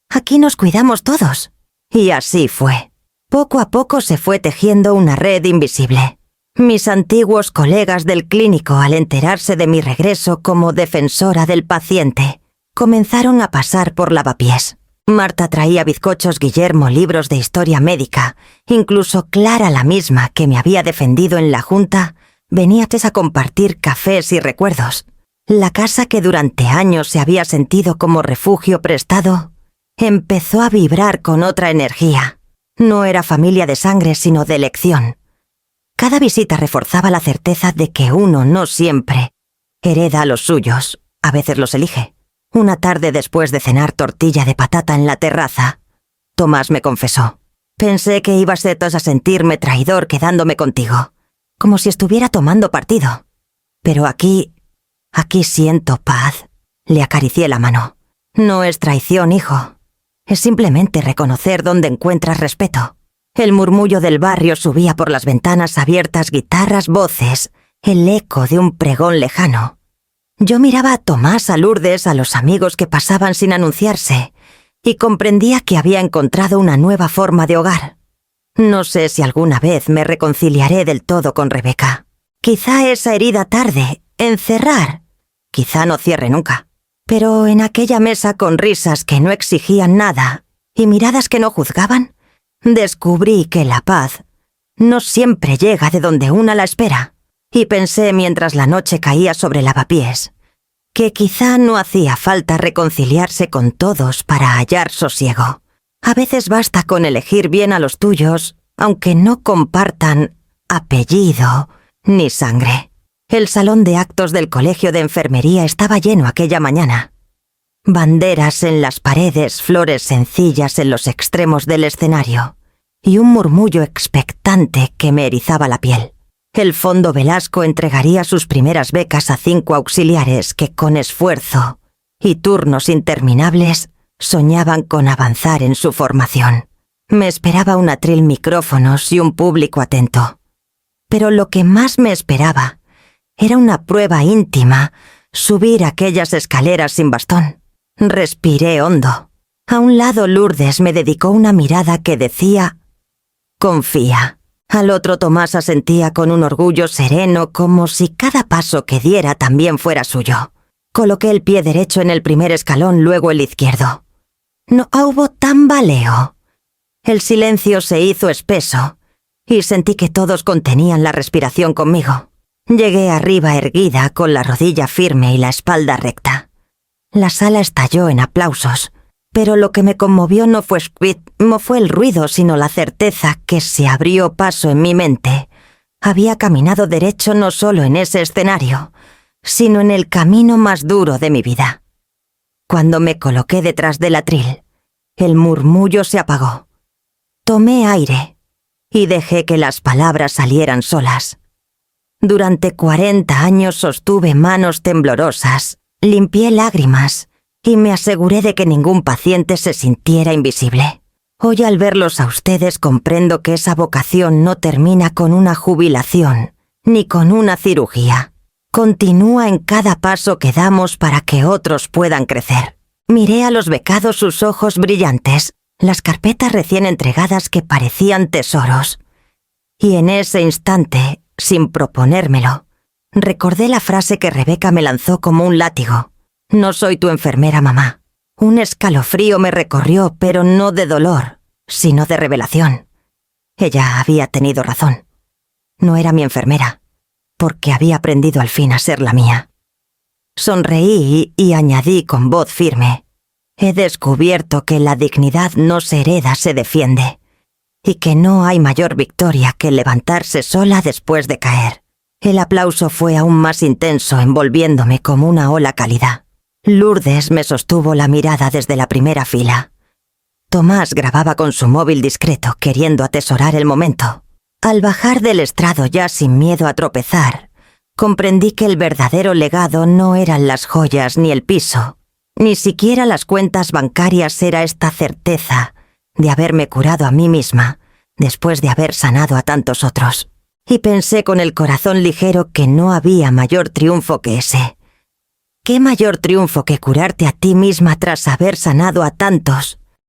Aquí nos cuidamos todos». Y así fue. Poco a poco se fue tejiendo una red invisible. Mis antiguos colegas del clínico, al enterarse de mi regreso como defensora del paciente, comenzaron a pasar por Lavapiés. Marta traía bizcochos, Guillermo libros de historia médica. Incluso Clara, la misma que me había defendido en la junta, venía a compartir cafés y recuerdos. La casa que durante años se había sentido como refugio prestado, empezó a vibrar con otra energía. No era familia de sangre, sino de elección. Cada visita reforzaba la certeza de que uno no siempre hereda a los suyos, a veces los elige. Una tarde, después de cenar tortilla de patata en la terraza, Tomás me confesó: «Pensé que ibas a sentirme traidor quedándome contigo, como si estuviera tomando partido. Pero aquí siento paz». Le acaricié la mano. No es traición, hijo. Es simplemente reconocer dónde encuentras respeto. El murmullo del barrio subía por las ventanas abiertas, guitarras, voces, el eco de un pregón lejano. Yo miraba a Tomás, a Lourdes, a los amigos que pasaban sin anunciarse, y comprendía que había encontrado una nueva forma de hogar. No sé si alguna vez me reconciliaré del todo con Rebeca. Quizá esa herida tarde en cerrar. Quizá no cierre nunca. Pero en aquella mesa con risas que no exigían nada y miradas que no juzgaban, descubrí que la paz no siempre llega de donde una la espera. Y pensé mientras la noche caía sobre lavapiés, que quizá no hacía falta reconciliarse con todos para hallar sosiego. A veces basta con elegir bien a los tuyos, aunque no compartan apellido ni sangre. El salón de actos del colegio de enfermería estaba lleno aquella mañana. Banderas en las paredes, flores sencillas en los extremos del escenario, y un murmullo expectante que me erizaba la piel. El Fondo Velasco entregaría sus primeras becas a 5 auxiliares que con esfuerzo y turnos interminables soñaban con avanzar en su formación. Me esperaba un atril micrófonos y un público atento. Pero lo que más me esperaba era una prueba íntima, subir aquellas escaleras sin bastón. Respiré hondo. A un lado Lourdes me dedicó una mirada que decía: confía. Al otro Tomás asentía con un orgullo sereno, como si cada paso que diera también fuera suyo. Coloqué el pie derecho en el primer escalón, luego el izquierdo. No hubo tambaleo. El silencio se hizo espeso, y sentí que todos contenían la respiración conmigo. Llegué arriba erguida, con la rodilla firme y la espalda recta. La sala estalló en aplausos. Pero lo que me conmovió no fue el ruido, sino la certeza que se abrió paso en mi mente. Había caminado derecho no solo en ese escenario, sino en el camino más duro de mi vida. Cuando me coloqué detrás del atril, el murmullo se apagó. Tomé aire y dejé que las palabras salieran solas. Durante 40 años sostuve manos temblorosas, limpié lágrimas, y me aseguré de que ningún paciente se sintiera invisible. Hoy al verlos a ustedes comprendo que esa vocación no termina con una jubilación, ni con una cirugía. Continúa en cada paso que damos para que otros puedan crecer. Miré a los becados sus ojos brillantes, las carpetas recién entregadas que parecían tesoros. Y en ese instante, sin proponérmelo, recordé la frase que Rebeca me lanzó como un látigo. No soy tu enfermera, mamá. Un escalofrío me recorrió, pero no de dolor, sino de revelación. Ella había tenido razón. No era mi enfermera, porque había aprendido al fin a ser la mía. Sonreí y añadí con voz firme: he descubierto que la dignidad no se hereda, se defiende, y que no hay mayor victoria que levantarse sola después de caer. El aplauso fue aún más intenso, envolviéndome como una ola cálida. Lourdes me sostuvo la mirada desde la primera fila. Tomás grababa con su móvil discreto, queriendo atesorar el momento. Al bajar del estrado ya sin miedo a tropezar, comprendí que el verdadero legado no eran las joyas ni el piso, ni siquiera las cuentas bancarias. Era esta certeza de haberme curado a mí misma, después de haber sanado a tantos otros. Y pensé con el corazón ligero que no había mayor triunfo que ese. ¿Qué mayor triunfo que curarte a ti misma tras haber sanado a tantos